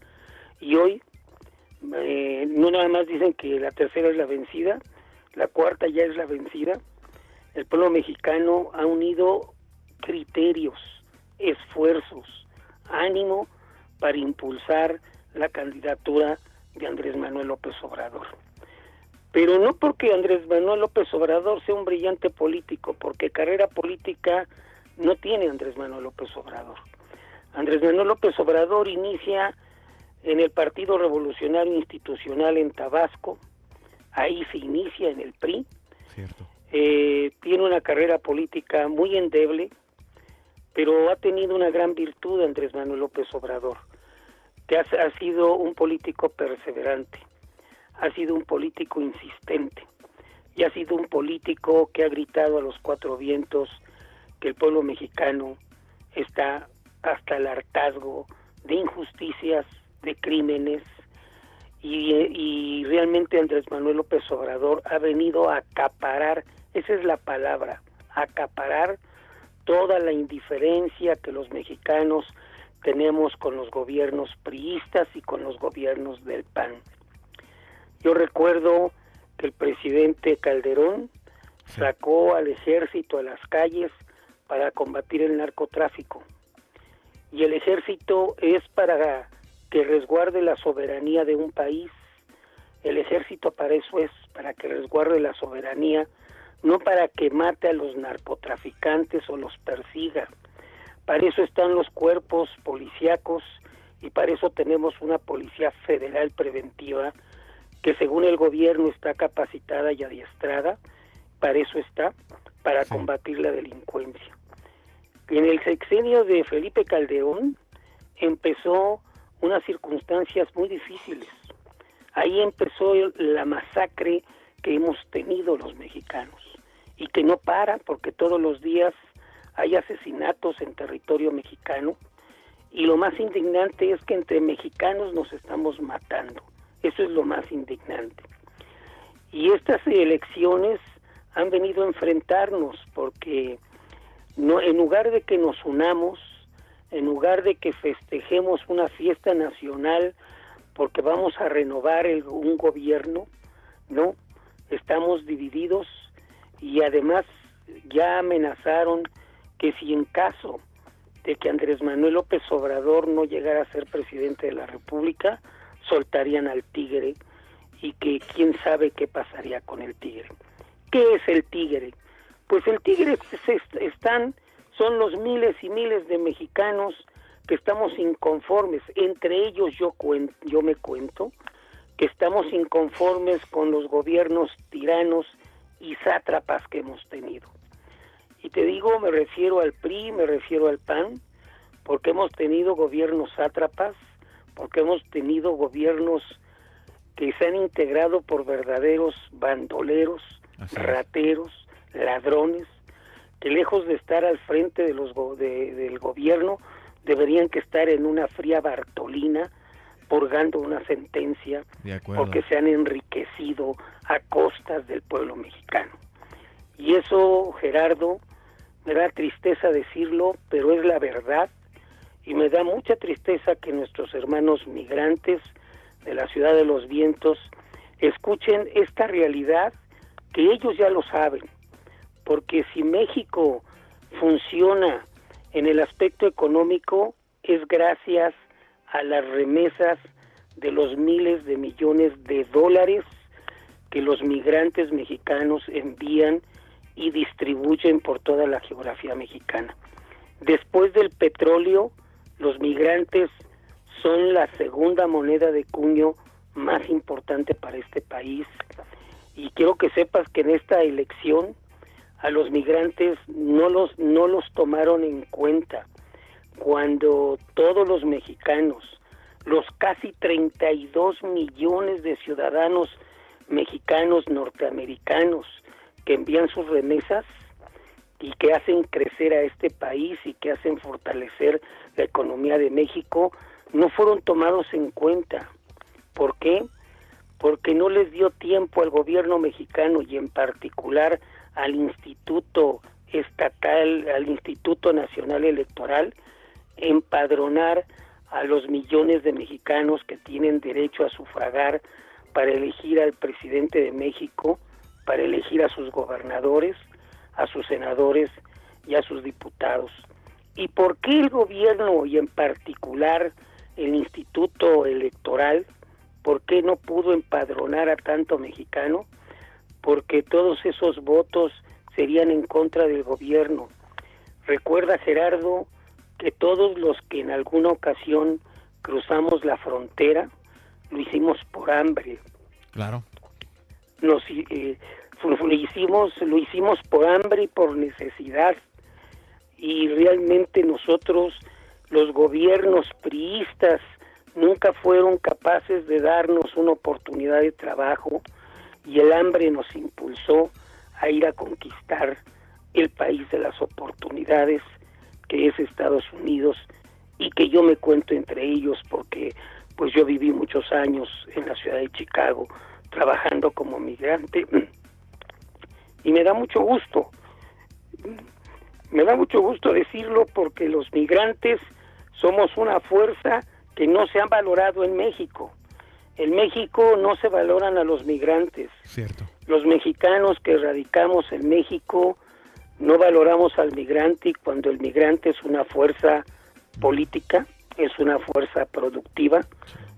y hoy no nada más dicen que la tercera es la vencida, la cuarta ya es la vencida. El pueblo mexicano ha unido criterios, esfuerzos, ánimo para impulsar la candidatura de Andrés Manuel López Obrador. Pero no porque Andrés Manuel López Obrador sea un brillante político, porque carrera política no tiene Andrés Manuel López Obrador. Andrés Manuel López Obrador inicia en el Partido Revolucionario Institucional en Tabasco, ahí se inicia en el PRI. Cierto. Tiene una carrera política muy endeble, pero ha tenido una gran virtud Andrés Manuel López Obrador, que ha sido un político perseverante, ha sido un político insistente, y ha sido un político que ha gritado a los cuatro vientos que el pueblo mexicano está hasta el hartazgo de injusticias, de crímenes, y realmente Andrés Manuel López Obrador ha venido a acaparar, esa es la palabra, acaparar toda la indiferencia que los mexicanos tenemos con los gobiernos priistas y con los gobiernos del PAN. Yo recuerdo que el presidente Calderón sacó al ejército a las calles para combatir el narcotráfico. Y el ejército es para que resguarde la soberanía de un país. El ejército para eso es, para que resguarde la soberanía, no para que mate a los narcotraficantes o los persiga. Para eso están los cuerpos policíacos y para eso tenemos una policía federal preventiva que según el gobierno está capacitada y adiestrada, para eso está, para combatir la delincuencia. En el sexenio de Felipe Calderón empezó unas circunstancias muy difíciles. Ahí empezó la masacre que hemos tenido los mexicanos y que no para porque todos los días hay asesinatos en territorio mexicano y lo más indignante es que entre mexicanos nos estamos matando. Eso es lo más indignante. Y estas elecciones han venido a enfrentarnos porque no, en lugar de que nos unamos, en lugar de que festejemos una fiesta nacional porque vamos a renovar un gobierno, no, estamos divididos y además ya amenazaron que si en caso de que Andrés Manuel López Obrador no llegara a ser presidente de la República, soltarían al tigre y que quién sabe qué pasaría con el tigre. ¿Qué es el tigre? Pues el tigre son los miles y miles de mexicanos que estamos inconformes, entre ellos yo me cuento, que estamos inconformes con los gobiernos tiranos y sátrapas que hemos tenido. Y te digo, me refiero al PRI, me refiero al PAN, porque hemos tenido gobiernos sátrapas, porque hemos tenido gobiernos que se han integrado por verdaderos bandoleros, rateros, ladrones, que lejos de estar al frente de del gobierno, deberían que estar en una fría Bartolina, purgando una sentencia, porque se han enriquecido a costas del pueblo mexicano. Y eso, Gerardo, me da tristeza decirlo, pero es la verdad, y me da mucha tristeza que nuestros hermanos migrantes de la Ciudad de los Vientos escuchen esta realidad que ellos ya lo saben, porque si México funciona en el aspecto económico es gracias a las remesas de los miles de millones de dólares que los migrantes mexicanos envían y distribuyen por toda la geografía mexicana. Después del petróleo, los migrantes son la segunda moneda de cuño más importante para este país. Y quiero que sepas que en esta elección a los migrantes no los tomaron en cuenta cuando todos los mexicanos, los casi 32 millones de ciudadanos mexicanos norteamericanos que envían sus remesas y que hacen crecer a este país y que hacen fortalecer la economía de México, no fueron tomados en cuenta. ¿Por qué? Porque no les dio tiempo al gobierno mexicano y en particular al Instituto Estatal, al Instituto Nacional Electoral, empadronar a los millones de mexicanos que tienen derecho a sufragar para elegir al presidente de México, para elegir a sus gobernadores, a sus senadores y a sus diputados. ¿Y por qué el gobierno y en particular el Instituto Electoral, por qué no pudo empadronar a tanto mexicano? Porque todos esos votos serían en contra del gobierno. Recuerda, Gerardo, que todos los que en alguna ocasión cruzamos la frontera, lo hicimos por hambre. Claro. Lo hicimos por hambre y por necesidad. Y realmente nosotros, los gobiernos priistas, nunca fueron capaces de darnos una oportunidad de trabajo y el hambre nos impulsó a ir a conquistar el país de las oportunidades que es Estados Unidos y que yo me cuento entre ellos porque pues yo viví muchos años en la ciudad de Chicago trabajando como migrante y me da mucho gusto decirlo porque los migrantes somos una fuerza que no se han valorado en México. En México no se valoran a los migrantes. Cierto. Los mexicanos que radicamos en México no valoramos al migrante, y cuando el migrante es una fuerza política, es una fuerza productiva,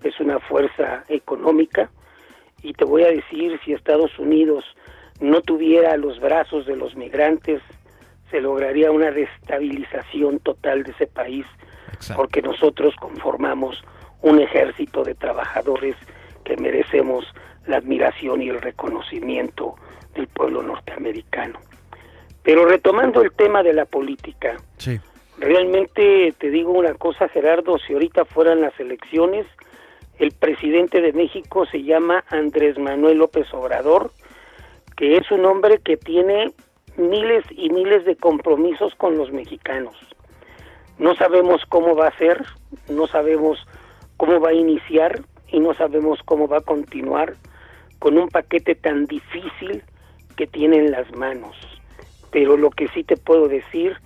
es una fuerza económica. Y te voy a decir, si Estados Unidos no tuviera los brazos de los migrantes, se lograría una destabilización total de ese país. Exacto. Porque nosotros conformamos un ejército de trabajadores que merecemos la admiración y el reconocimiento del pueblo norteamericano. Pero retomando el tema de la política, sí. Realmente te digo una cosa, Gerardo, si ahorita fueran las elecciones, el presidente de México se llama Andrés Manuel López Obrador, que es un hombre que tiene miles y miles de compromisos con los mexicanos. No sabemos cómo va a ser, no sabemos cómo va a iniciar y no sabemos cómo va a continuar con un paquete tan difícil que tiene en las manos. Pero lo que sí te puedo decir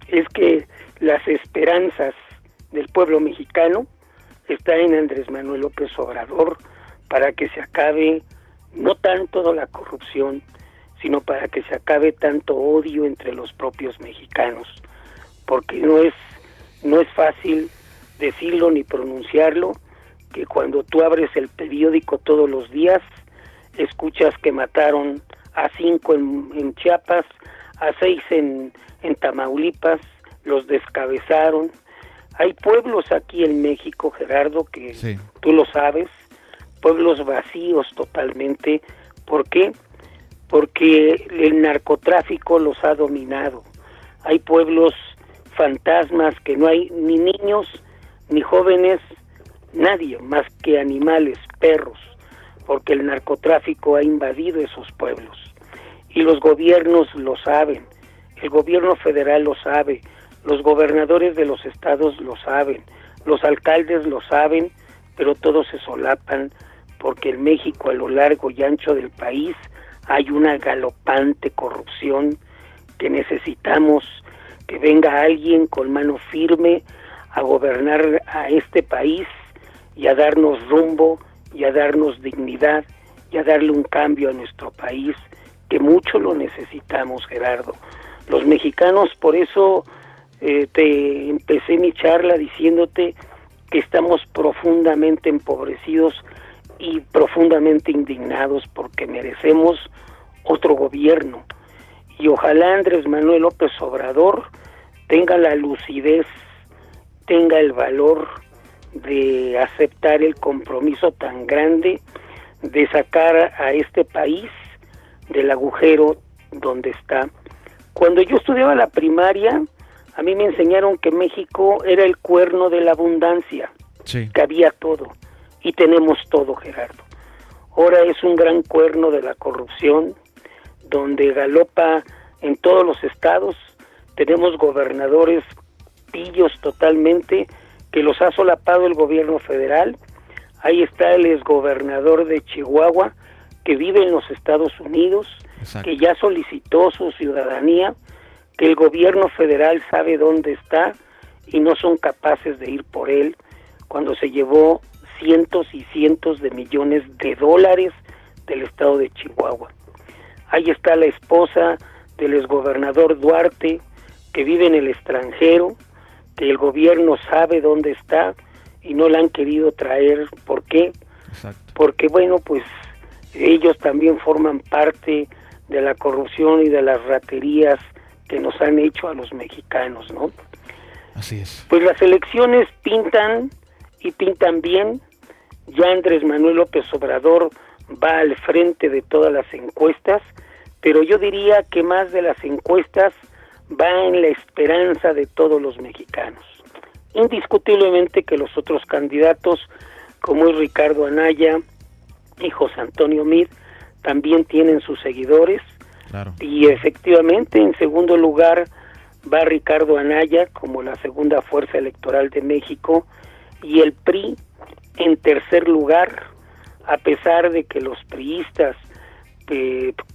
es que las esperanzas del pueblo mexicano están en Andrés Manuel López Obrador para que se acabe no tanto la corrupción, sino para que se acabe tanto odio entre los propios mexicanos, porque no es fácil decirlo ni pronunciarlo, que cuando tú abres el periódico todos los días, escuchas que mataron a 5 en Chiapas, a 6 en Tamaulipas, los descabezaron. Hay pueblos aquí en México, Gerardo, que sí. Tú lo sabes, pueblos vacíos totalmente. ¿Por qué? Porque el narcotráfico los ha dominado. Hay pueblos fantasmas que no hay ni niños, ni jóvenes, nadie más que animales, perros, porque el narcotráfico ha invadido esos pueblos. Y los gobiernos lo saben, el gobierno federal lo sabe, los gobernadores de los estados lo saben, los alcaldes lo saben, pero todos se solapan porque en México, a lo largo y ancho del país, hay una galopante corrupción que necesitamos que venga alguien con mano firme a gobernar a este país y a darnos rumbo y a darnos dignidad y a darle un cambio a nuestro país, que mucho lo necesitamos, Gerardo. Los mexicanos, por eso te empecé mi charla diciéndote que estamos profundamente empobrecidos y profundamente indignados porque merecemos otro gobierno. Y ojalá Andrés Manuel López Obrador tenga la lucidez, tenga el valor de aceptar el compromiso tan grande de sacar a este país del agujero donde está. Cuando yo estudiaba la primaria, a mí me enseñaron que México era el cuerno de la abundancia, sí. Que había todo, y tenemos todo, Gerardo. Ahora es un gran cuerno de la corrupción, donde galopa en todos los estados. Tenemos gobernadores pillos totalmente, que los ha solapado el gobierno federal. Ahí está el exgobernador de Chihuahua, que vive en los Estados Unidos, exacto, que ya solicitó su ciudadanía, que el gobierno federal sabe dónde está y no son capaces de ir por él, cuando se llevó cientos y cientos de millones de dólares del estado de Chihuahua. Ahí está la esposa del exgobernador Duarte, que vive en el extranjero, que el gobierno sabe dónde está y no la han querido traer. ¿Por qué? Exacto. Porque, bueno, pues ellos también forman parte de la corrupción y de las raterías que nos han hecho a los mexicanos, ¿no? Así es. Pues las elecciones pintan y pintan bien. Ya Andrés Manuel López Obrador va al frente de todas las encuestas, pero yo diría que más de las encuestas va en la esperanza de todos los mexicanos. Indiscutiblemente que los otros candidatos, como es Ricardo Anaya y José Antonio Meade, también tienen sus seguidores. Claro. Y efectivamente, en segundo lugar va Ricardo Anaya como la segunda fuerza electoral de México, y el PRI en tercer lugar, a pesar de que los priistas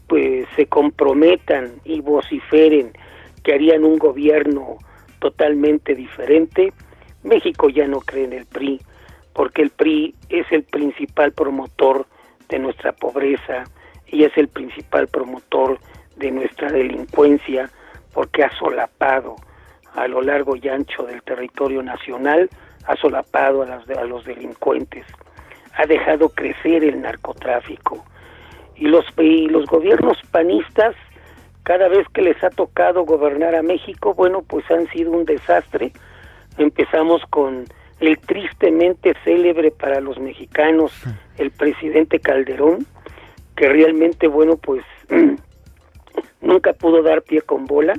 pues se comprometan y vociferen que harían un gobierno totalmente diferente. México ya no cree en el PRI, porque el PRI es el principal promotor de nuestra pobreza y es el principal promotor de nuestra delincuencia, porque ha solapado a lo largo y ancho del territorio nacional, ha solapado a los delincuentes, ha dejado crecer el narcotráfico. Y los gobiernos panistas, cada vez que les ha tocado gobernar a México, bueno, pues han sido un desastre. Empezamos con el tristemente célebre para los mexicanos, el presidente Calderón, que realmente, bueno, pues nunca pudo dar pie con bola,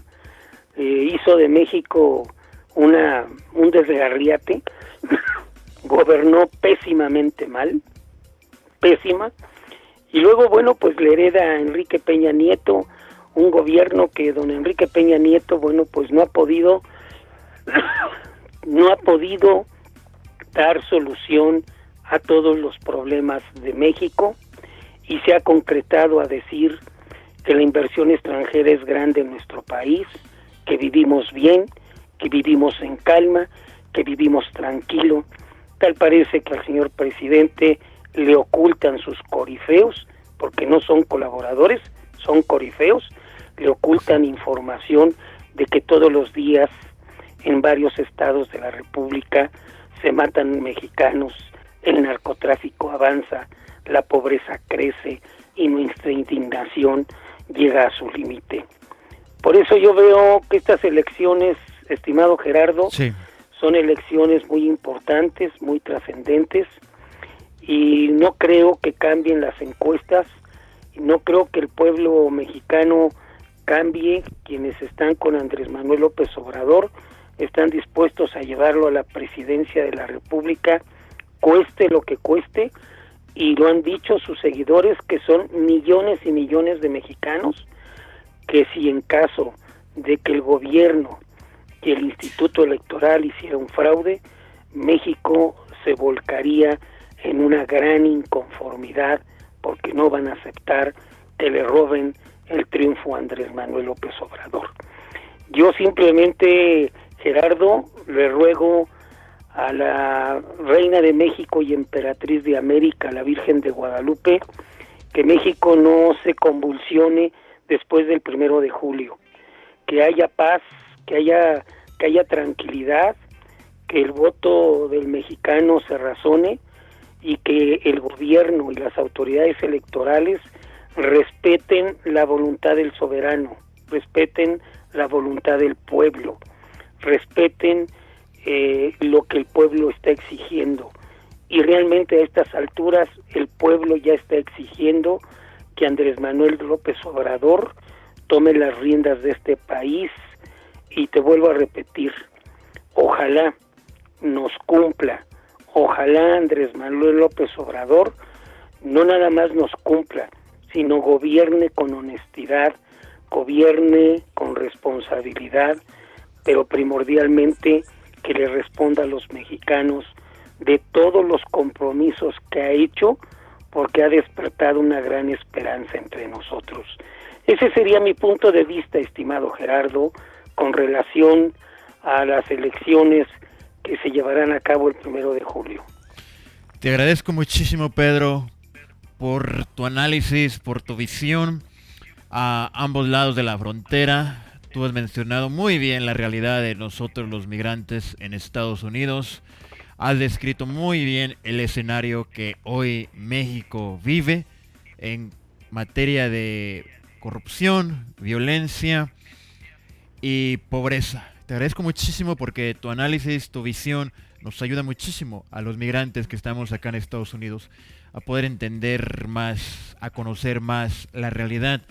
hizo de México un desgarriate, gobernó pésimamente mal, pésima, y luego, bueno, pues le hereda a Enrique Peña Nieto un gobierno que don Enrique Peña Nieto, bueno, pues no ha podido dar solución a todos los problemas de México, y se ha concretado a decir que la inversión extranjera es grande en nuestro país, que vivimos bien, que vivimos en calma, que vivimos tranquilo. Tal parece que al señor presidente le ocultan sus corifeos, porque no son colaboradores, son corifeos, le ocultan información de que todos los días en varios estados de la República se matan mexicanos, el narcotráfico avanza, la pobreza crece y nuestra indignación llega a su límite. Por eso yo veo que estas elecciones, estimado Gerardo, Sí. son elecciones muy importantes, muy trascendentes, y no creo que cambien las encuestas, y no creo que el pueblo mexicano cambie. Quienes están con Andrés Manuel López Obrador están dispuestos a llevarlo a la presidencia de la República, cueste lo que cueste, y lo han dicho sus seguidores, que son millones y millones de mexicanos, que si en caso de que el gobierno y el Instituto Electoral hiciera un fraude, México se volcaría en una gran inconformidad, porque no van a aceptar que le roben el triunfo a Andrés Manuel López Obrador. Yo simplemente, Gerardo, le ruego a la Reina de México y Emperatriz de América, la Virgen de Guadalupe, que México no se convulsione después del 1 de julio, que haya paz, que haya tranquilidad, que el voto del mexicano se razone, y que el gobierno y las autoridades electorales respeten la voluntad del soberano, respeten la voluntad del pueblo, respeten lo que el pueblo está exigiendo. Y realmente a estas alturas el pueblo ya está exigiendo que Andrés Manuel López Obrador tome las riendas de este país, y te vuelvo a repetir, ojalá nos cumpla, ojalá Andrés Manuel López Obrador no nada más nos cumpla, sino gobierne con honestidad, gobierne con responsabilidad, pero primordialmente que le responda a los mexicanos de todos los compromisos que ha hecho, porque ha despertado una gran esperanza entre nosotros. Ese sería mi punto de vista, estimado Gerardo, con relación a las elecciones que se llevarán a cabo el 1 de julio. Te agradezco muchísimo, Pedro, por tu análisis, por tu visión a ambos lados de la frontera. Tú has mencionado muy bien la realidad de nosotros los migrantes en Estados Unidos. Has descrito muy bien el escenario que hoy México vive en materia de corrupción, violencia y pobreza. Te agradezco muchísimo porque tu análisis, tu visión nos ayuda muchísimo a los migrantes que estamos acá en Estados Unidos a poder entender más, a conocer más la realidad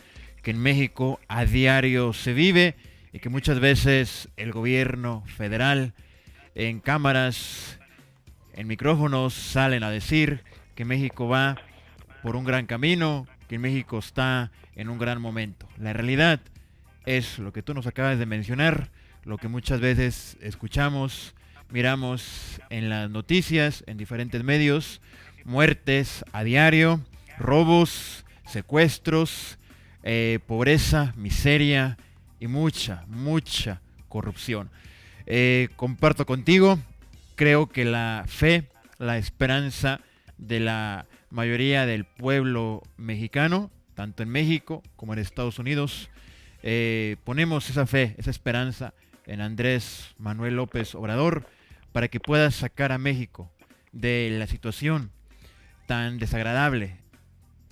que en México a diario se vive, y que muchas veces el gobierno federal en cámaras, en micrófonos salen a decir que México va por un gran camino, que México está en un gran momento. La realidad es lo que tú nos acabas de mencionar, lo que muchas veces escuchamos, miramos en las noticias, en diferentes medios: muertes a diario, robos, secuestros, pobreza, miseria y mucha corrupción. Comparto contigo, creo que la fe, la esperanza de la mayoría del pueblo mexicano tanto en México como en Estados Unidos. Ponemos esa fe, esa esperanza en Andrés Manuel López Obrador para que pueda sacar a México de la situación tan desagradable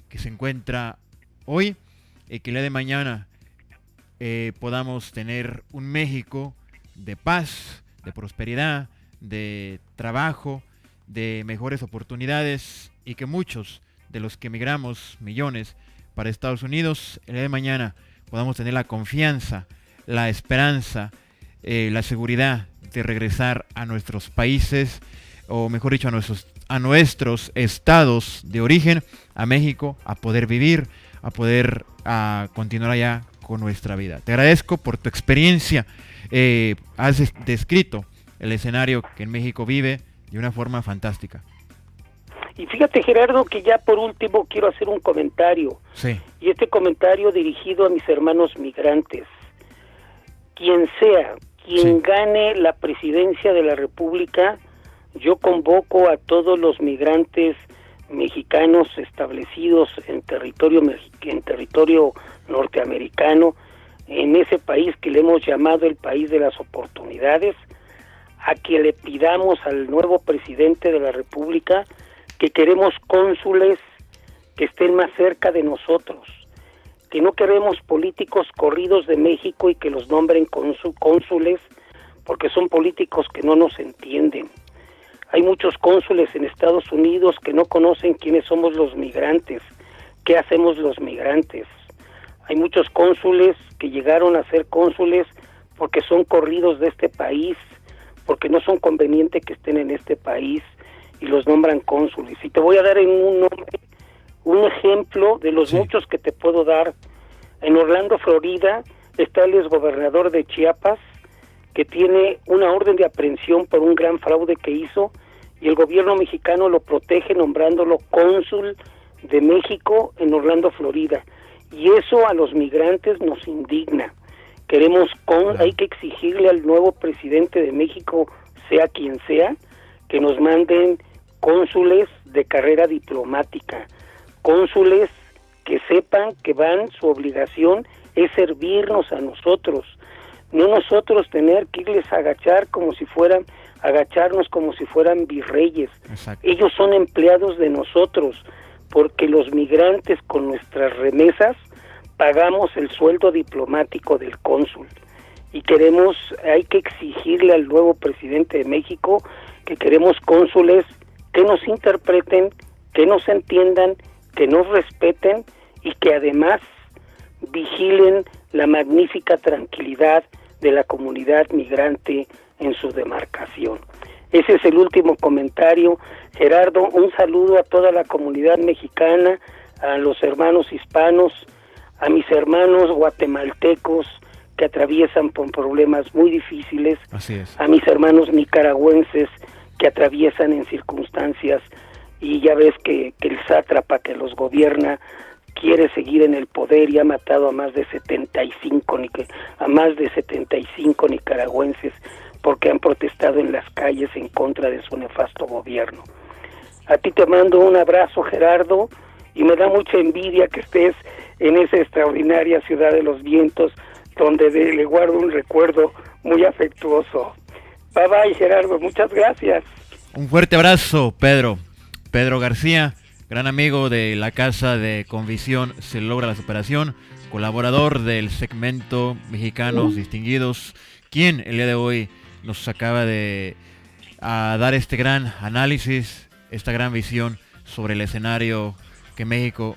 que se encuentra hoy, y que el día de mañana podamos tener un México de paz, de prosperidad, de trabajo, de mejores oportunidades, y que muchos de los que emigramos, millones, para Estados Unidos, el día de mañana podamos tener la confianza, la esperanza, la seguridad de regresar a nuestros países, o mejor dicho, a nuestros estados de origen, a México, a poder vivir, a continuar allá con nuestra vida. Te agradezco por tu experiencia. Has descrito el escenario que en México vive de una forma fantástica. Y fíjate, Gerardo, que ya por último quiero hacer un comentario. Sí. Y este comentario dirigido a mis hermanos migrantes. Quien sea, quien gane la presidencia de la República, yo convoco a todos los migrantes mexicanos establecidos en territorio norteamericano, en ese país que le hemos llamado el país de las oportunidades, a que le pidamos al nuevo presidente de la República que queremos cónsules que estén más cerca de nosotros, que no queremos políticos corridos de México y que los nombren cónsules, porque son políticos que no nos entienden. Hay muchos cónsules en Estados Unidos que no conocen quiénes somos los migrantes, qué hacemos los migrantes. Hay muchos cónsules que llegaron a ser cónsules porque son corridos de este país, porque no son convenientes que estén en este país, y los nombran cónsules. Y te voy a dar en un ejemplo de los muchos que te puedo dar. En Orlando, Florida, está el exgobernador de Chiapas, que tiene una orden de aprehensión por un gran fraude que hizo, y el gobierno mexicano lo protege nombrándolo cónsul de México en Orlando, Florida. Y eso a los migrantes nos indigna. Hay que exigirle al nuevo presidente de México, sea quien sea, que nos manden cónsules de carrera diplomática, cónsules que sepan que su obligación es servirnos a nosotros, no nosotros tener que irles a agacharnos como si fueran virreyes. Exacto. Ellos son empleados de nosotros, porque los migrantes con nuestras remesas pagamos el sueldo diplomático del cónsul, y hay que exigirle al nuevo presidente de México que queremos cónsules que nos interpreten, que nos entiendan, que nos respeten, y que además vigilen la magnífica tranquilidad de la comunidad migrante en su demarcación. Ese es el último comentario. Gerardo, un saludo a toda la comunidad mexicana, a los hermanos hispanos, a mis hermanos guatemaltecos que atraviesan por problemas muy difíciles. Así es. A mis hermanos nicaragüenses que atraviesan en circunstancias, y ya ves que el sátrapa que los gobierna quiere seguir en el poder y ha matado a más de 75 nicaragüenses porque han protestado en las calles en contra de su nefasto gobierno. A ti te mando un abrazo, Gerardo, y me da mucha envidia que estés en esa extraordinaria ciudad de los vientos, donde le guardo un recuerdo muy afectuoso. Bye bye, Gerardo, muchas gracias. Un fuerte abrazo, Pedro. Pedro García, gran amigo de la casa de Convicción Se Logra la Superación, colaborador del segmento Mexicanos Distinguidos, quien el día de hoy nos acaba de dar este gran análisis, esta gran visión sobre el escenario que México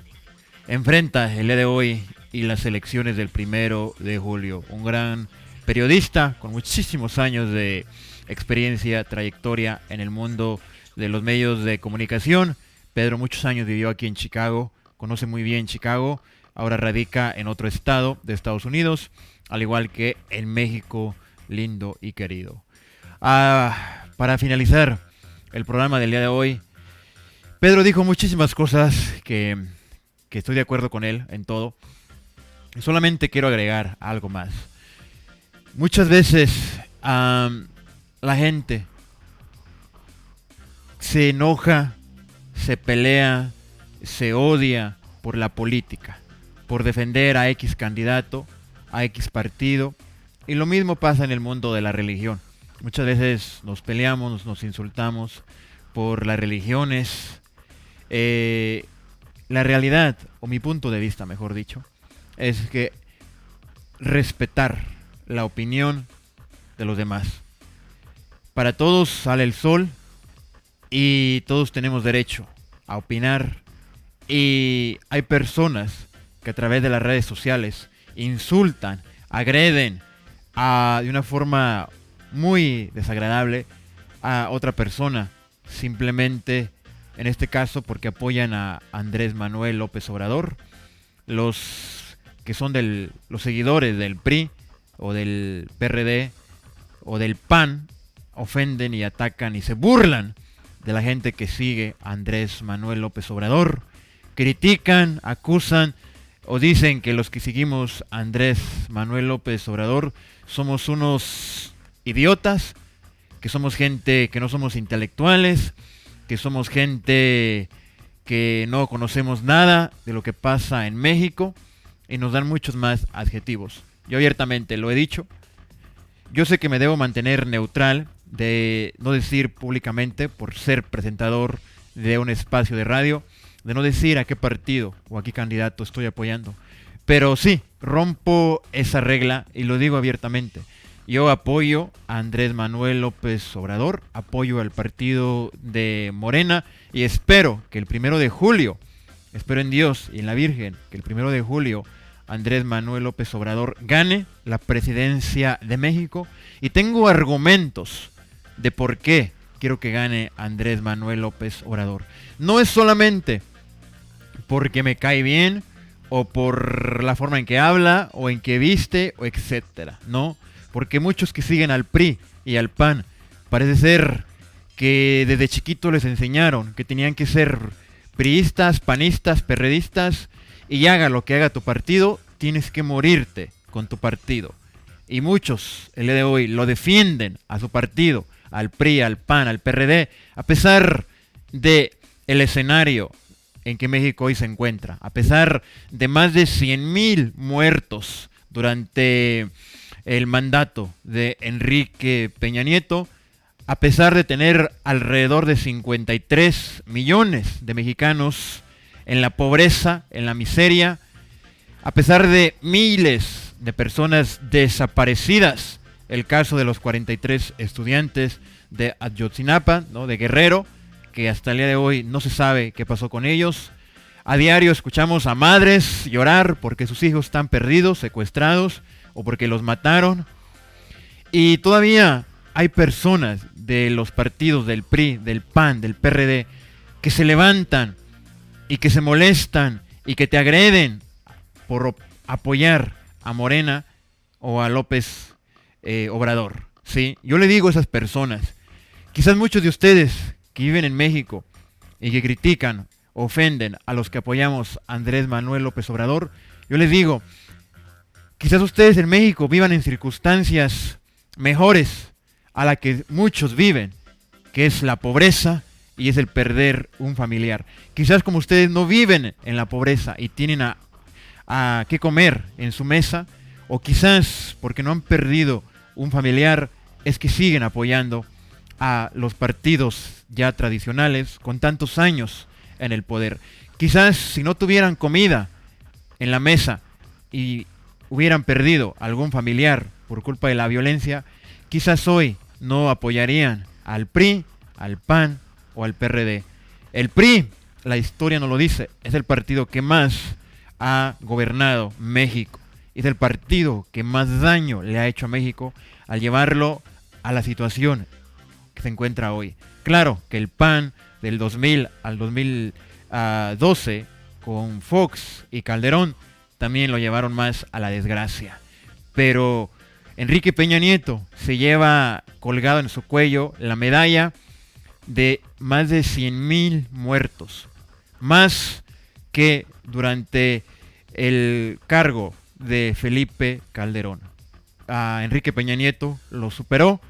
enfrenta el día de hoy y las elecciones del 1 de julio. Un gran periodista con muchísimos años de experiencia, trayectoria en el mundo de los medios de comunicación. Pedro muchos años vivió aquí en Chicago, conoce muy bien Chicago, ahora radica en otro estado de Estados Unidos, al igual que en México lindo y querido. Para finalizar el programa del día de hoy, Pedro dijo muchísimas cosas que estoy de acuerdo con él en todo. Solamente quiero agregar algo más. Muchas veces la gente se enoja, se pelea, se odia por la política. por defender a X candidato, a X partido. Y lo mismo pasa en el mundo de la religión. Muchas veces nos peleamos, nos insultamos por las religiones. La realidad, o mi punto de vista, mejor dicho, es que respetar la opinión de los demás. Para todos sale el sol y todos tenemos derecho a opinar. Y hay personas que a través de las redes sociales insultan, agreden de una forma muy desagradable a otra persona, simplemente en este caso porque apoyan a Andrés Manuel López Obrador. Los que son los seguidores del PRI o del PRD o del PAN ofenden y atacan y se burlan de la gente que sigue a Andrés Manuel López Obrador. Critican, acusan o dicen que los que seguimos a Andrés Manuel López Obrador somos unos idiotas, que somos gente que no somos intelectuales, que somos gente que no conocemos nada de lo que pasa en México, y nos dan muchos más adjetivos. Yo abiertamente lo he dicho. Yo sé que me debo mantener neutral, de no decir públicamente, por ser presentador de un espacio de radio, de no decir a qué partido o a qué candidato estoy apoyando. Pero sí, rompo esa regla y lo digo abiertamente. Yo apoyo a Andrés Manuel López Obrador, apoyo al partido de Morena y espero que el 1 de julio, espero en Dios y en la Virgen, que el 1 de julio Andrés Manuel López Obrador gane la presidencia de México. Y tengo argumentos de por qué quiero que gane Andrés Manuel López Obrador. No es solamente porque me cae bien o por la forma en que habla o en que viste o etcétera. No, porque muchos que siguen al PRI y al PAN parece ser que desde chiquito les enseñaron que tenían que ser priistas, panistas, perredistas, y haga lo que haga tu partido, tienes que morirte con tu partido. Y muchos el día de hoy lo defienden a su partido, al PRI, al PAN, al PRD, a pesar de el escenario en que México hoy se encuentra, a pesar de más de 100,000 muertos durante el mandato de Enrique Peña Nieto, a pesar de tener alrededor de 53 millones de mexicanos en la pobreza, en la miseria, a pesar de miles de personas desaparecidas, el caso de los 43 estudiantes de Ayotzinapa, ¿no?, de Guerrero, que hasta el día de hoy no se sabe qué pasó con ellos. A diario escuchamos a madres llorar porque sus hijos están perdidos, secuestrados, o porque los mataron. Y todavía hay personas de los partidos del PRI, del PAN, del PRD, que se levantan y que se molestan y que te agreden por apoyar a Morena o a López Obrador, ¿sí? Yo le digo a esas personas, quizás muchos de ustedes que viven en México y que critican, ofenden a los que apoyamos a Andrés Manuel López Obrador, yo les digo, quizás ustedes en México vivan en circunstancias mejores a la que muchos viven, que es la pobreza y es el perder un familiar. Quizás como ustedes no viven en la pobreza y tienen a qué comer en su mesa, o quizás porque no han perdido un familiar, es que siguen apoyando a los partidos ya tradicionales con tantos años en el poder. Quizás si no tuvieran comida en la mesa y hubieran perdido algún familiar por culpa de la violencia, quizás hoy no apoyarían al PRI, al PAN o al PRD. El PRI, la historia nos lo dice, es el partido que más ha gobernado México. Es el partido que más daño le ha hecho a México al llevarlo a la situación que se encuentra hoy. Claro que el PAN del 2000 al 2012 con Fox y Calderón también lo llevaron más a la desgracia. Pero Enrique Peña Nieto se lleva colgado en su cuello la medalla de más de 100,000 muertos, más que durante el cargo de Felipe Calderón. A Enrique Peña Nieto lo superó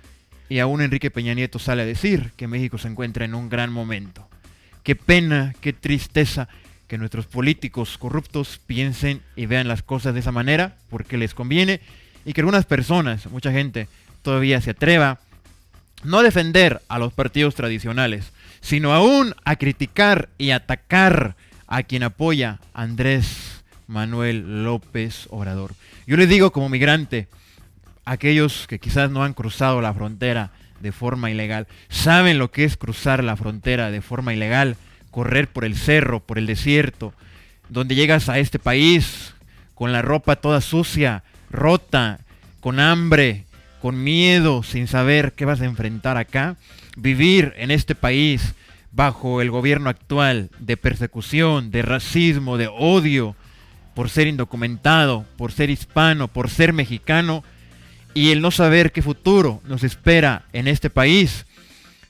y aún Enrique Peña Nieto sale a decir que México se encuentra en un gran momento. Qué pena, qué tristeza que nuestros políticos corruptos piensen y vean las cosas de esa manera porque les conviene, y que algunas personas, mucha gente, todavía se atreva no a defender a los partidos tradicionales, sino aún a criticar y atacar a quien apoya a Andrés Manuel López Obrador. Yo les digo como migrante, aquellos que quizás no han cruzado la frontera de forma ilegal, saben lo que es cruzar la frontera de forma ilegal, correr por el cerro, por el desierto, donde llegas a este país con la ropa toda sucia, rota, con hambre, con miedo, sin saber qué vas a enfrentar acá. Vivir en este país bajo el gobierno actual de persecución, de racismo, de odio, por ser indocumentado, por ser hispano, por ser mexicano, y el no saber qué futuro nos espera en este país,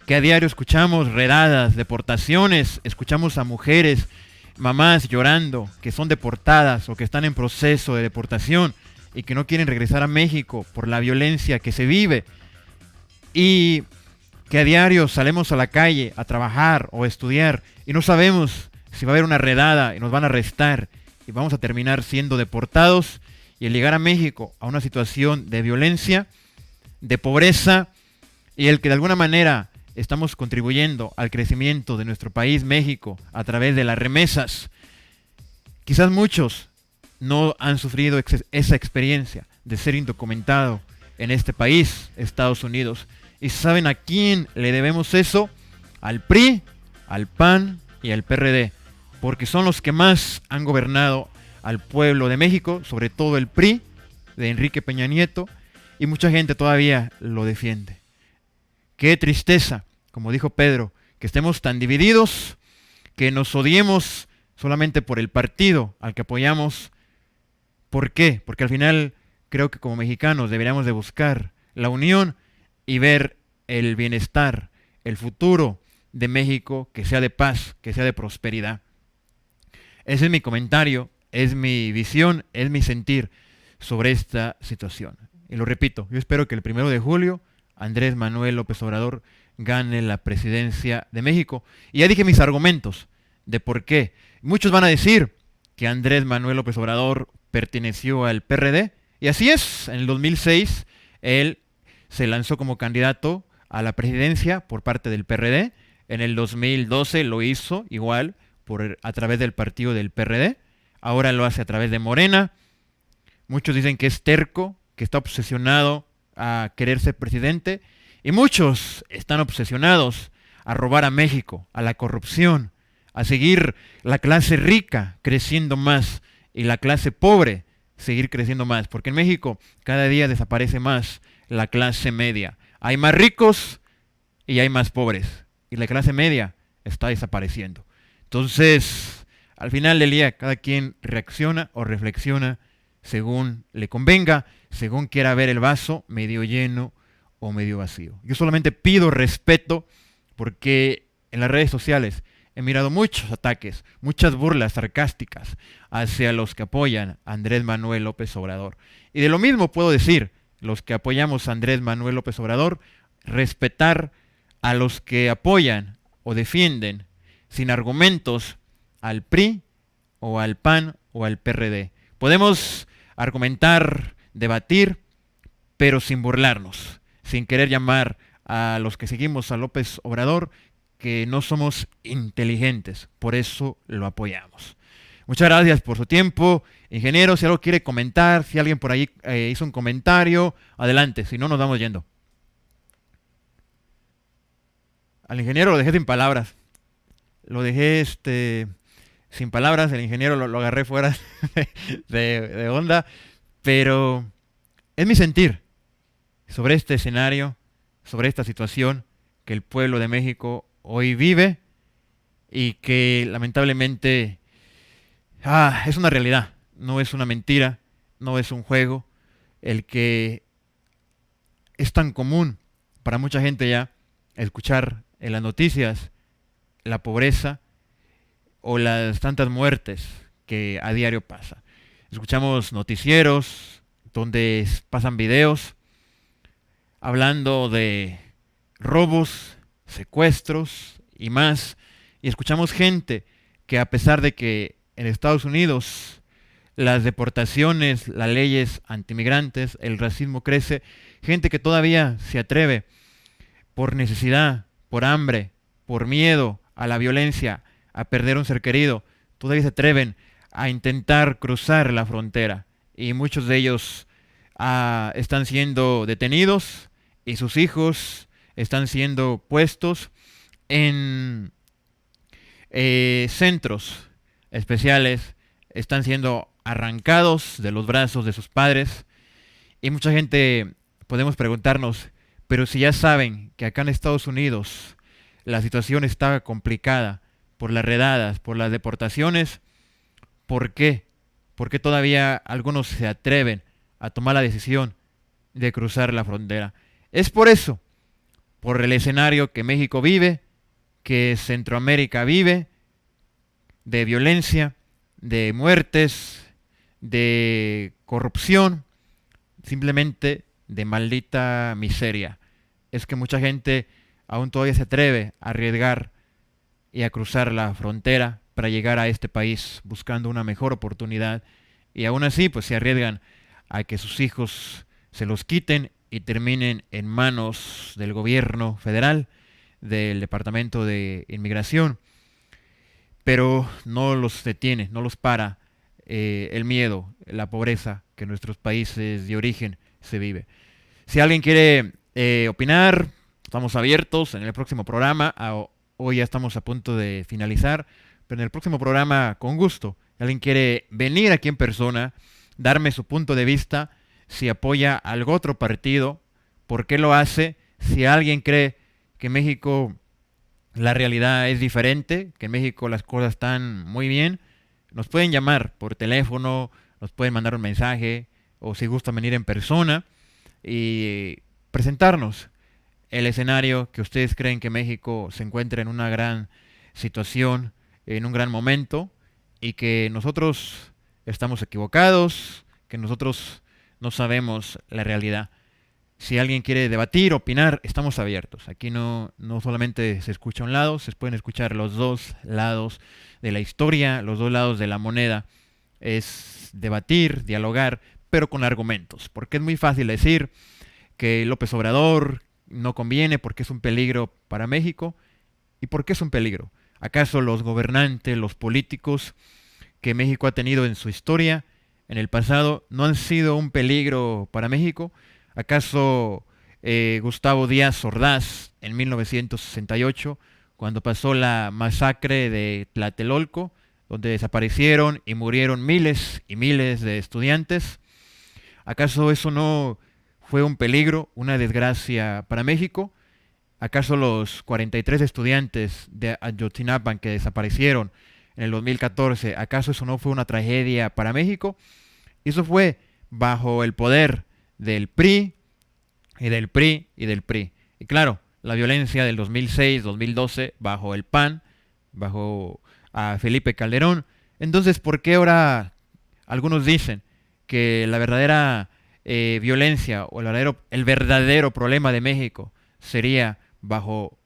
que a diario escuchamos redadas, deportaciones, escuchamos a mujeres, mamás llorando que son deportadas o que están en proceso de deportación y que no quieren regresar a México por la violencia que se vive, y que a diario salimos a la calle a trabajar o a estudiar y no sabemos si va a haber una redada y nos van a arrestar y vamos a terminar siendo deportados, y el llegar a México a una situación de violencia, de pobreza, y el que de alguna manera estamos contribuyendo al crecimiento de nuestro país, México, a través de las remesas. Quizás muchos no han sufrido esa experiencia de ser indocumentado en este país, Estados Unidos. ¿Y saben a quién le debemos eso? Al PRI, al PAN y al PRD, porque son los que más han gobernado al pueblo de México, sobre todo el PRI de Enrique Peña Nieto, y mucha gente todavía lo defiende. Qué tristeza, como dijo Pedro, que estemos tan divididos, que nos odiemos solamente por el partido al que apoyamos. ¿Por qué? Porque al final creo que como mexicanos deberíamos de buscar la unión y ver el bienestar, el futuro de México, que sea de paz, que sea de prosperidad. Ese es mi comentario, es mi visión, es mi sentir sobre esta situación. Y lo repito, yo espero que el 1 de julio Andrés Manuel López Obrador gane la presidencia de México. Y ya dije mis argumentos de por qué. Muchos van a decir que Andrés Manuel López Obrador perteneció al PRD, y así es. En el 2006 él se lanzó como candidato a la presidencia por parte del PRD. En el 2012 lo hizo igual a través del partido del PRD. Ahora lo hace a través de Morena. Muchos dicen que es terco, que está obsesionado a querer ser presidente, y muchos están obsesionados a robar a México, a la corrupción, a seguir la clase rica creciendo más y la clase pobre seguir creciendo más, porque en México cada día desaparece más la clase media. Hay más ricos y hay más pobres, y la clase media está desapareciendo. Entonces, al final del día, cada quien reacciona o reflexiona según le convenga, según quiera ver el vaso medio lleno o medio vacío. Yo solamente pido respeto, porque en las redes sociales he mirado muchos ataques, muchas burlas sarcásticas hacia los que apoyan a Andrés Manuel López Obrador. Y de lo mismo puedo decir, los que apoyamos a Andrés Manuel López Obrador, respetar a los que apoyan o defienden sin argumentos al PRI o al PAN o al PRD. Podemos argumentar, debatir, pero sin burlarnos, sin querer llamar a los que seguimos a López Obrador que no somos inteligentes. Por eso lo apoyamos. Muchas gracias por su tiempo. Ingeniero, si algo quiere comentar, si alguien por ahí hizo un comentario, adelante, si no nos vamos yendo. Al ingeniero lo dejé sin palabras. Lo dejé sin palabras, el ingeniero lo agarré fuera de onda, pero es mi sentir sobre este escenario, sobre esta situación que el pueblo de México hoy vive y que lamentablemente es una realidad, no es una mentira, no es un juego, el que es tan común para mucha gente ya escuchar en las noticias la pobreza o las tantas muertes que a diario pasa. Escuchamos noticieros donde pasan videos hablando de robos, secuestros y más, y escuchamos gente que a pesar de que en Estados Unidos las deportaciones, las leyes antimigrantes, el racismo crece, gente que todavía se atreve por necesidad, por hambre, por miedo a la violencia, a perder un ser querido, todavía se atreven a intentar cruzar la frontera. Y muchos de ellos están siendo detenidos y sus hijos están siendo puestos en centros especiales, están siendo arrancados de los brazos de sus padres. Y mucha gente podemos preguntarnos, pero si ya saben que acá en Estados Unidos la situación está complicada por las redadas, por las deportaciones, ¿por qué? ¿Por qué todavía algunos se atreven a tomar la decisión de cruzar la frontera? Es por eso, por el escenario que México vive, que Centroamérica vive, de violencia, de muertes, de corrupción, simplemente de maldita miseria. Es que mucha gente aún todavía se atreve a arriesgar y a cruzar la frontera para llegar a este país buscando una mejor oportunidad, y aún así pues se arriesgan a que sus hijos se los quiten y terminen en manos del gobierno federal, del Departamento de Inmigración. Pero no los detiene, no los para el miedo, la pobreza que en nuestros países de origen se vive. Si alguien quiere opinar, estamos abiertos en el próximo programa. Hoy ya estamos a punto de finalizar, pero en el próximo programa, con gusto, si alguien quiere venir aquí en persona, darme su punto de vista, si apoya a algún otro partido, por qué lo hace, si alguien cree que en México la realidad es diferente, que en México las cosas están muy bien, nos pueden llamar por teléfono, nos pueden mandar un mensaje, o si gustan venir en persona y presentarnos el escenario que ustedes creen que México se encuentra en una gran situación, en un gran momento, y que nosotros estamos equivocados, que nosotros no sabemos la realidad. Si alguien quiere debatir, opinar, estamos abiertos. Aquí no solamente se escucha un lado, se pueden escuchar los dos lados de la historia, los dos lados de la moneda. Es debatir, dialogar, pero con argumentos. Porque es muy fácil decir que López Obrador no conviene porque es un peligro para México. ¿Y por qué es un peligro? ¿Acaso los gobernantes, los políticos que México ha tenido en su historia, en el pasado, no han sido un peligro para México? ¿Acaso Gustavo Díaz Ordaz en 1968, cuando pasó la masacre de Tlatelolco, donde desaparecieron y murieron miles y miles de estudiantes, acaso eso no fue un peligro, una desgracia para México? ¿Acaso los 43 estudiantes de Ayotzinapa que desaparecieron en el 2014, acaso eso no fue una tragedia para México? Y eso fue bajo el poder del PRI y del PRI y del PRI. Y claro, la violencia del 2006, 2012 bajo el PAN, bajo a Felipe Calderón. Entonces, ¿por qué ahora algunos dicen que la verdadera violencia o el verdadero problema de México sería bajo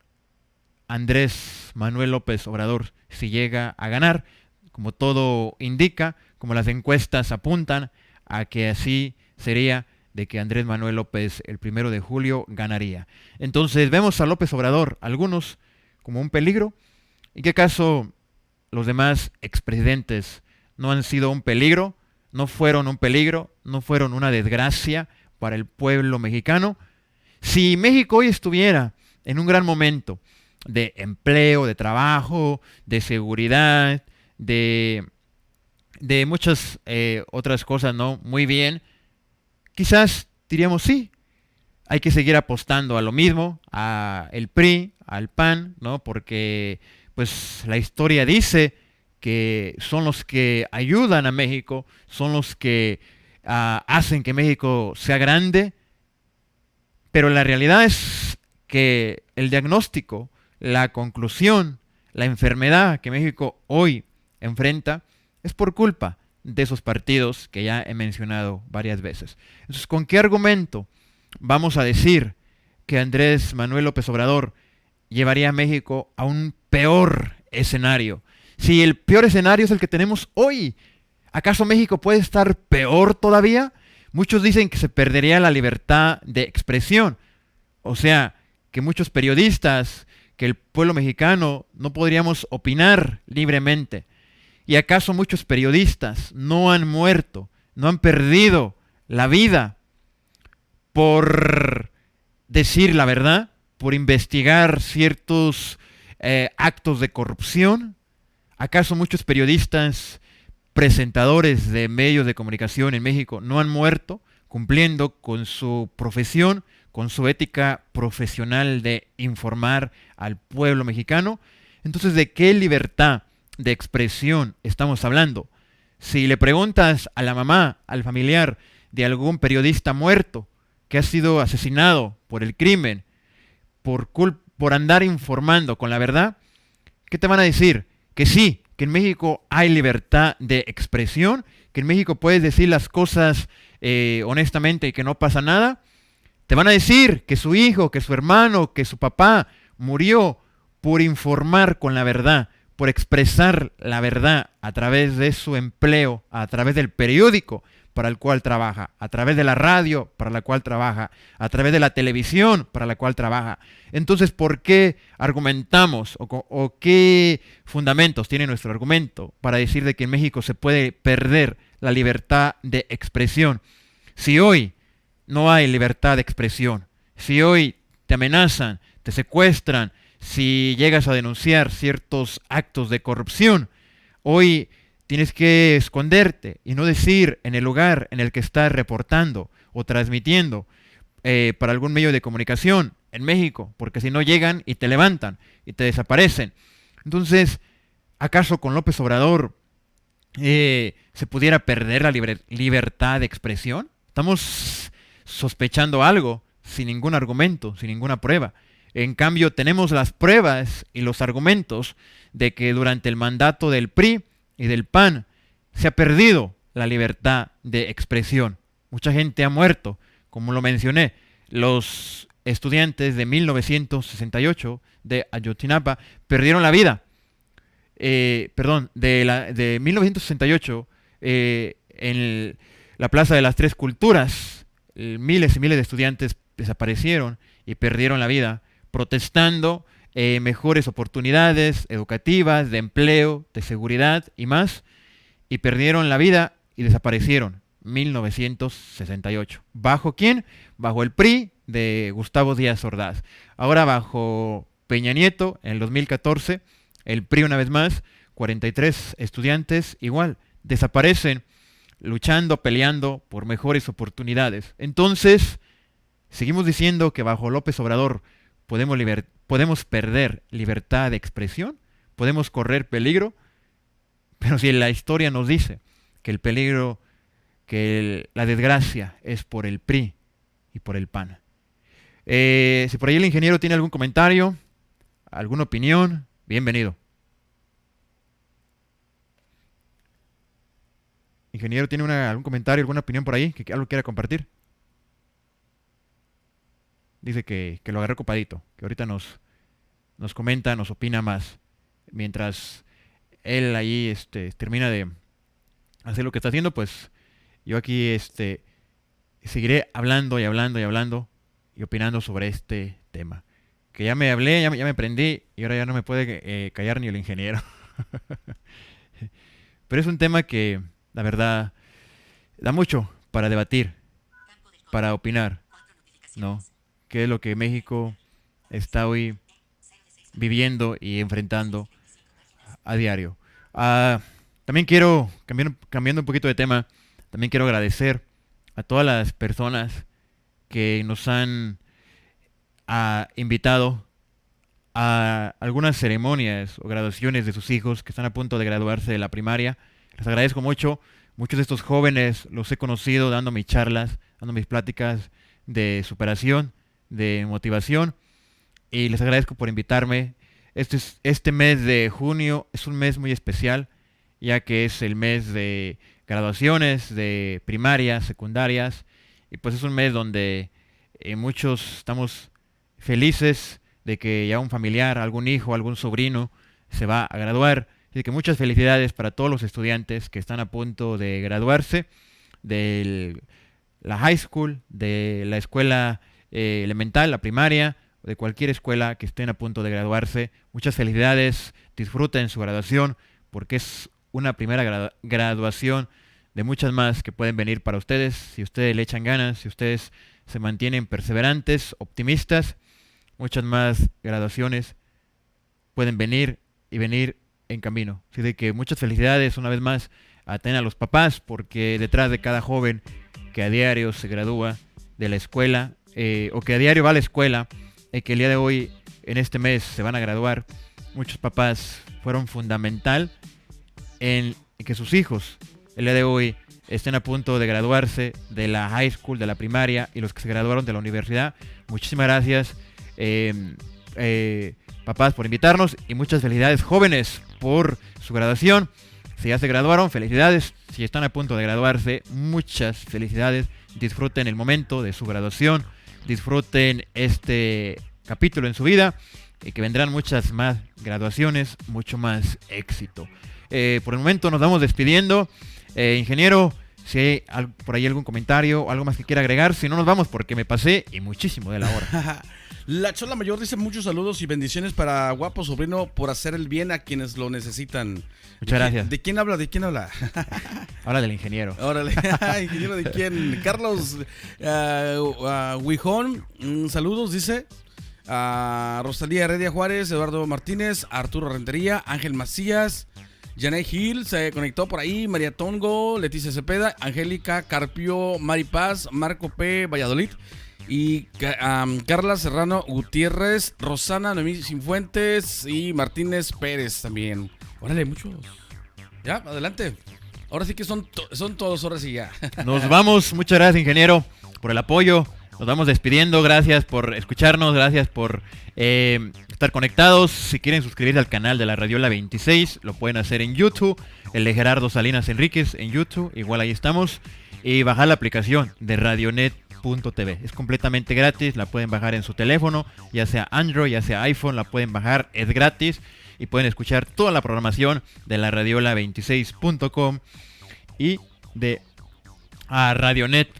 Andrés Manuel López Obrador si llega a ganar? Como todo indica, como las encuestas apuntan a que así sería, de que Andrés Manuel López el 1 de julio ganaría. Entonces vemos a López Obrador, algunos como un peligro. ¿Y qué acaso los demás expresidentes no han sido un peligro? ¿No fueron un peligro? ¿No fueron una desgracia para el pueblo mexicano? Si México hoy estuviera en un gran momento de empleo, de trabajo, de seguridad, de muchas otras cosas, ¿no? Muy bien, quizás diríamos sí, hay que seguir apostando a lo mismo, a el PRI, al PAN, ¿no? Porque pues la historia dice que son los que ayudan a México, son los que hacen que México sea grande, pero la realidad es que el diagnóstico, la conclusión, la enfermedad que México hoy enfrenta es por culpa de esos partidos que ya he mencionado varias veces. Entonces, ¿con qué argumento vamos a decir que Andrés Manuel López Obrador llevaría a México a un peor escenario? Si el peor escenario es el que tenemos hoy, ¿acaso México puede estar peor todavía? Muchos dicen que se perdería la libertad de expresión. O sea, que muchos periodistas, que el pueblo mexicano no podríamos opinar libremente. ¿Y acaso muchos periodistas no han muerto, no han perdido la vida por decir la verdad, por investigar ciertos actos de corrupción? ¿Acaso muchos periodistas, presentadores de medios de comunicación en México no han muerto cumpliendo con su profesión, con su ética profesional de informar al pueblo mexicano? Entonces, ¿de qué libertad de expresión estamos hablando? Si le preguntas a la mamá, al familiar de algún periodista muerto que ha sido asesinado por el crimen, por andar informando con la verdad, ¿qué te van a decir? Que sí, que en México hay libertad de expresión, que en México puedes decir las cosas honestamente y que no pasa nada. Te van a decir que su hijo, que su hermano, que su papá murió por informar con la verdad, por expresar la verdad a través de su empleo, a través del periódico para el cual trabaja, a través de la radio para la cual trabaja, a través de la televisión para la cual trabaja. Entonces, ¿por qué argumentamos o qué fundamentos tiene nuestro argumento para decir de que en México se puede perder la libertad de expresión? Si hoy no hay libertad de expresión, si hoy te amenazan, te secuestran, si llegas a denunciar ciertos actos de corrupción, hoy tienes que esconderte y no decir en el lugar en el que estás reportando o transmitiendo para algún medio de comunicación en México, porque si no llegan y te levantan y te desaparecen. Entonces, ¿acaso con López Obrador se pudiera perder la libertad de expresión? Estamos sospechando algo sin ningún argumento, sin ninguna prueba. En cambio, tenemos las pruebas y los argumentos de que durante el mandato del PRI y del PAN se ha perdido la libertad de expresión. Mucha gente ha muerto, como lo mencioné. Los estudiantes de 1968 de Ayotzinapa perdieron la vida. De 1968 en la Plaza de las Tres Culturas, miles y miles de estudiantes desaparecieron y perdieron la vida protestando mejores oportunidades educativas, de empleo, de seguridad y más, y perdieron la vida y desaparecieron. 1968. ¿Bajo quién? Bajo el PRI de Gustavo Díaz Ordaz. Ahora bajo Peña Nieto, en el 2014, el PRI una vez más, 43 estudiantes igual, desaparecen luchando, peleando por mejores oportunidades. Entonces, seguimos diciendo que bajo López Obrador podemos perder libertad de expresión, podemos correr peligro, pero si la historia nos dice que el peligro, la desgracia es por el PRI y por el PAN. Si por ahí el ingeniero tiene algún comentario, alguna opinión, bienvenido. Ingeniero, ¿tiene algún comentario, alguna opinión por ahí que algo quiera compartir? Dice que lo agarré ocupadito, que ahorita nos comenta, nos opina más, mientras él ahí termina de hacer lo que está haciendo. Pues yo aquí seguiré hablando y hablando y hablando y opinando sobre este tema. Que ya me hablé, ya me prendí y ahora ya no me puede callar ni el ingeniero. Pero es un tema que, la verdad, da mucho para debatir, para opinar, ¿no? ¿Qué es lo que México está hoy viviendo y enfrentando a diario? También quiero, cambiando un poquito de tema, también quiero agradecer a todas las personas que nos han invitado a algunas ceremonias o graduaciones de sus hijos que están a punto de graduarse de la primaria. Les agradezco mucho. Muchos de estos jóvenes los he conocido dando mis charlas, dando mis pláticas de superación, de motivación, y les agradezco por invitarme. Este mes de junio es un mes muy especial, ya que es el mes de graduaciones de primarias, secundarias, y pues es un mes donde muchos estamos felices de que ya un familiar, algún hijo, algún sobrino se va a graduar, Así que muchas felicidades para todos los estudiantes que están a punto de graduarse de la high school, de la escuela elemental, la primaria, de cualquier escuela que estén a punto de graduarse. Muchas felicidades, disfruten su graduación porque es una primera graduación de muchas más que pueden venir para ustedes. Si ustedes le echan ganas, si ustedes se mantienen perseverantes, optimistas, muchas más graduaciones pueden venir en camino. Así de que muchas felicidades una vez más a los papás, porque detrás de cada joven que a diario se gradúa de la escuela o que a diario va a la escuela y que el día de hoy, en este mes, se van a graduar, muchos papás fueron fundamental en que sus hijos el día de hoy estén a punto de graduarse de la high school, de la primaria, y los que se graduaron de la universidad. Muchísimas gracias, papás, por invitarnos, y muchas felicidades, jóvenes, por su graduación. Si ya se graduaron, felicidades. Si están a punto de graduarse, muchas felicidades. Disfruten el momento de su graduación, disfruten este capítulo en su vida, y que vendrán muchas más graduaciones, mucho más éxito. Por el momento nos vamos despidiendo. Ingeniero, si hay por ahí algún comentario o algo más que quiera agregar, si no nos vamos porque me pasé y muchísimo de la hora. La Chola Mayor dice muchos saludos y bendiciones para guapo sobrino por hacer el bien a quienes lo necesitan. Muchas gracias. ¿De quién habla? ¿De quién habla? Habla del ingeniero. Órale, ingeniero, ¿de quién? Carlos Huijón, saludos, dice. Rosalía Heredia Juárez, Eduardo Martínez, Arturo Rentería, Ángel Macías, Janet Gil se conectó por ahí, María Tongo, Leticia Cepeda, Angélica Carpio, Mari Paz, Marco P. Valladolid y Carla Serrano Gutiérrez, Rosana Noemí Sinfuentes y Martínez Pérez también. Órale, muchos. Ya, adelante. Ahora sí que son todos, ahora sí ya. Nos vamos, muchas gracias, ingeniero, por el apoyo. Nos vamos despidiendo, gracias por escucharnos, gracias por estar conectados. Si quieren suscribirse al canal de la Radiola 26, lo pueden hacer en YouTube, el de Gerardo Salinas Enríquez en YouTube, igual ahí estamos. Y bajar la aplicación de radionet.tv, es completamente gratis, la pueden bajar en su teléfono, ya sea Android, ya sea iPhone, la pueden bajar, es gratis. Y pueden escuchar toda la programación de la radiola26.com y de radionet.tv.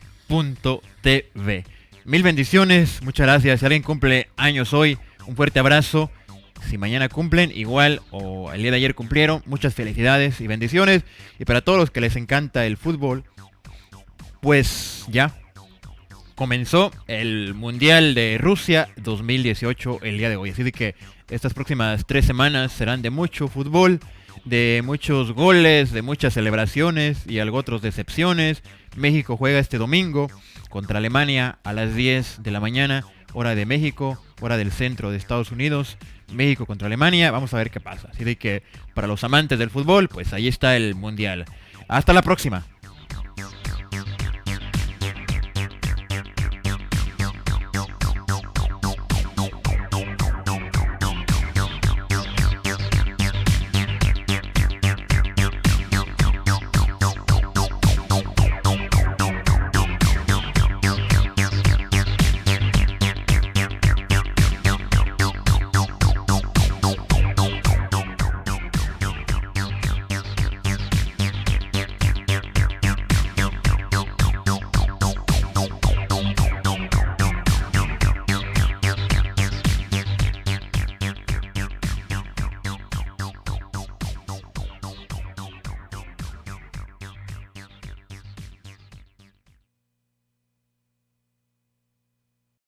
Mil bendiciones, muchas gracias. Si alguien cumple años hoy, un fuerte abrazo. Si mañana cumplen, igual, o el día de ayer cumplieron, muchas felicidades y bendiciones. Y para todos los que les encanta el fútbol, pues ya comenzó el Mundial de Rusia 2018 el día de hoy. Así de que estas próximas 3 semanas serán de mucho fútbol, de muchos goles, de muchas celebraciones y algo otras decepciones. México juega este domingo contra Alemania a las 10 de la mañana, hora de México, hora del centro de Estados Unidos. México contra Alemania, vamos a ver qué pasa. Así de que para los amantes del fútbol, pues ahí está el Mundial. Hasta la próxima.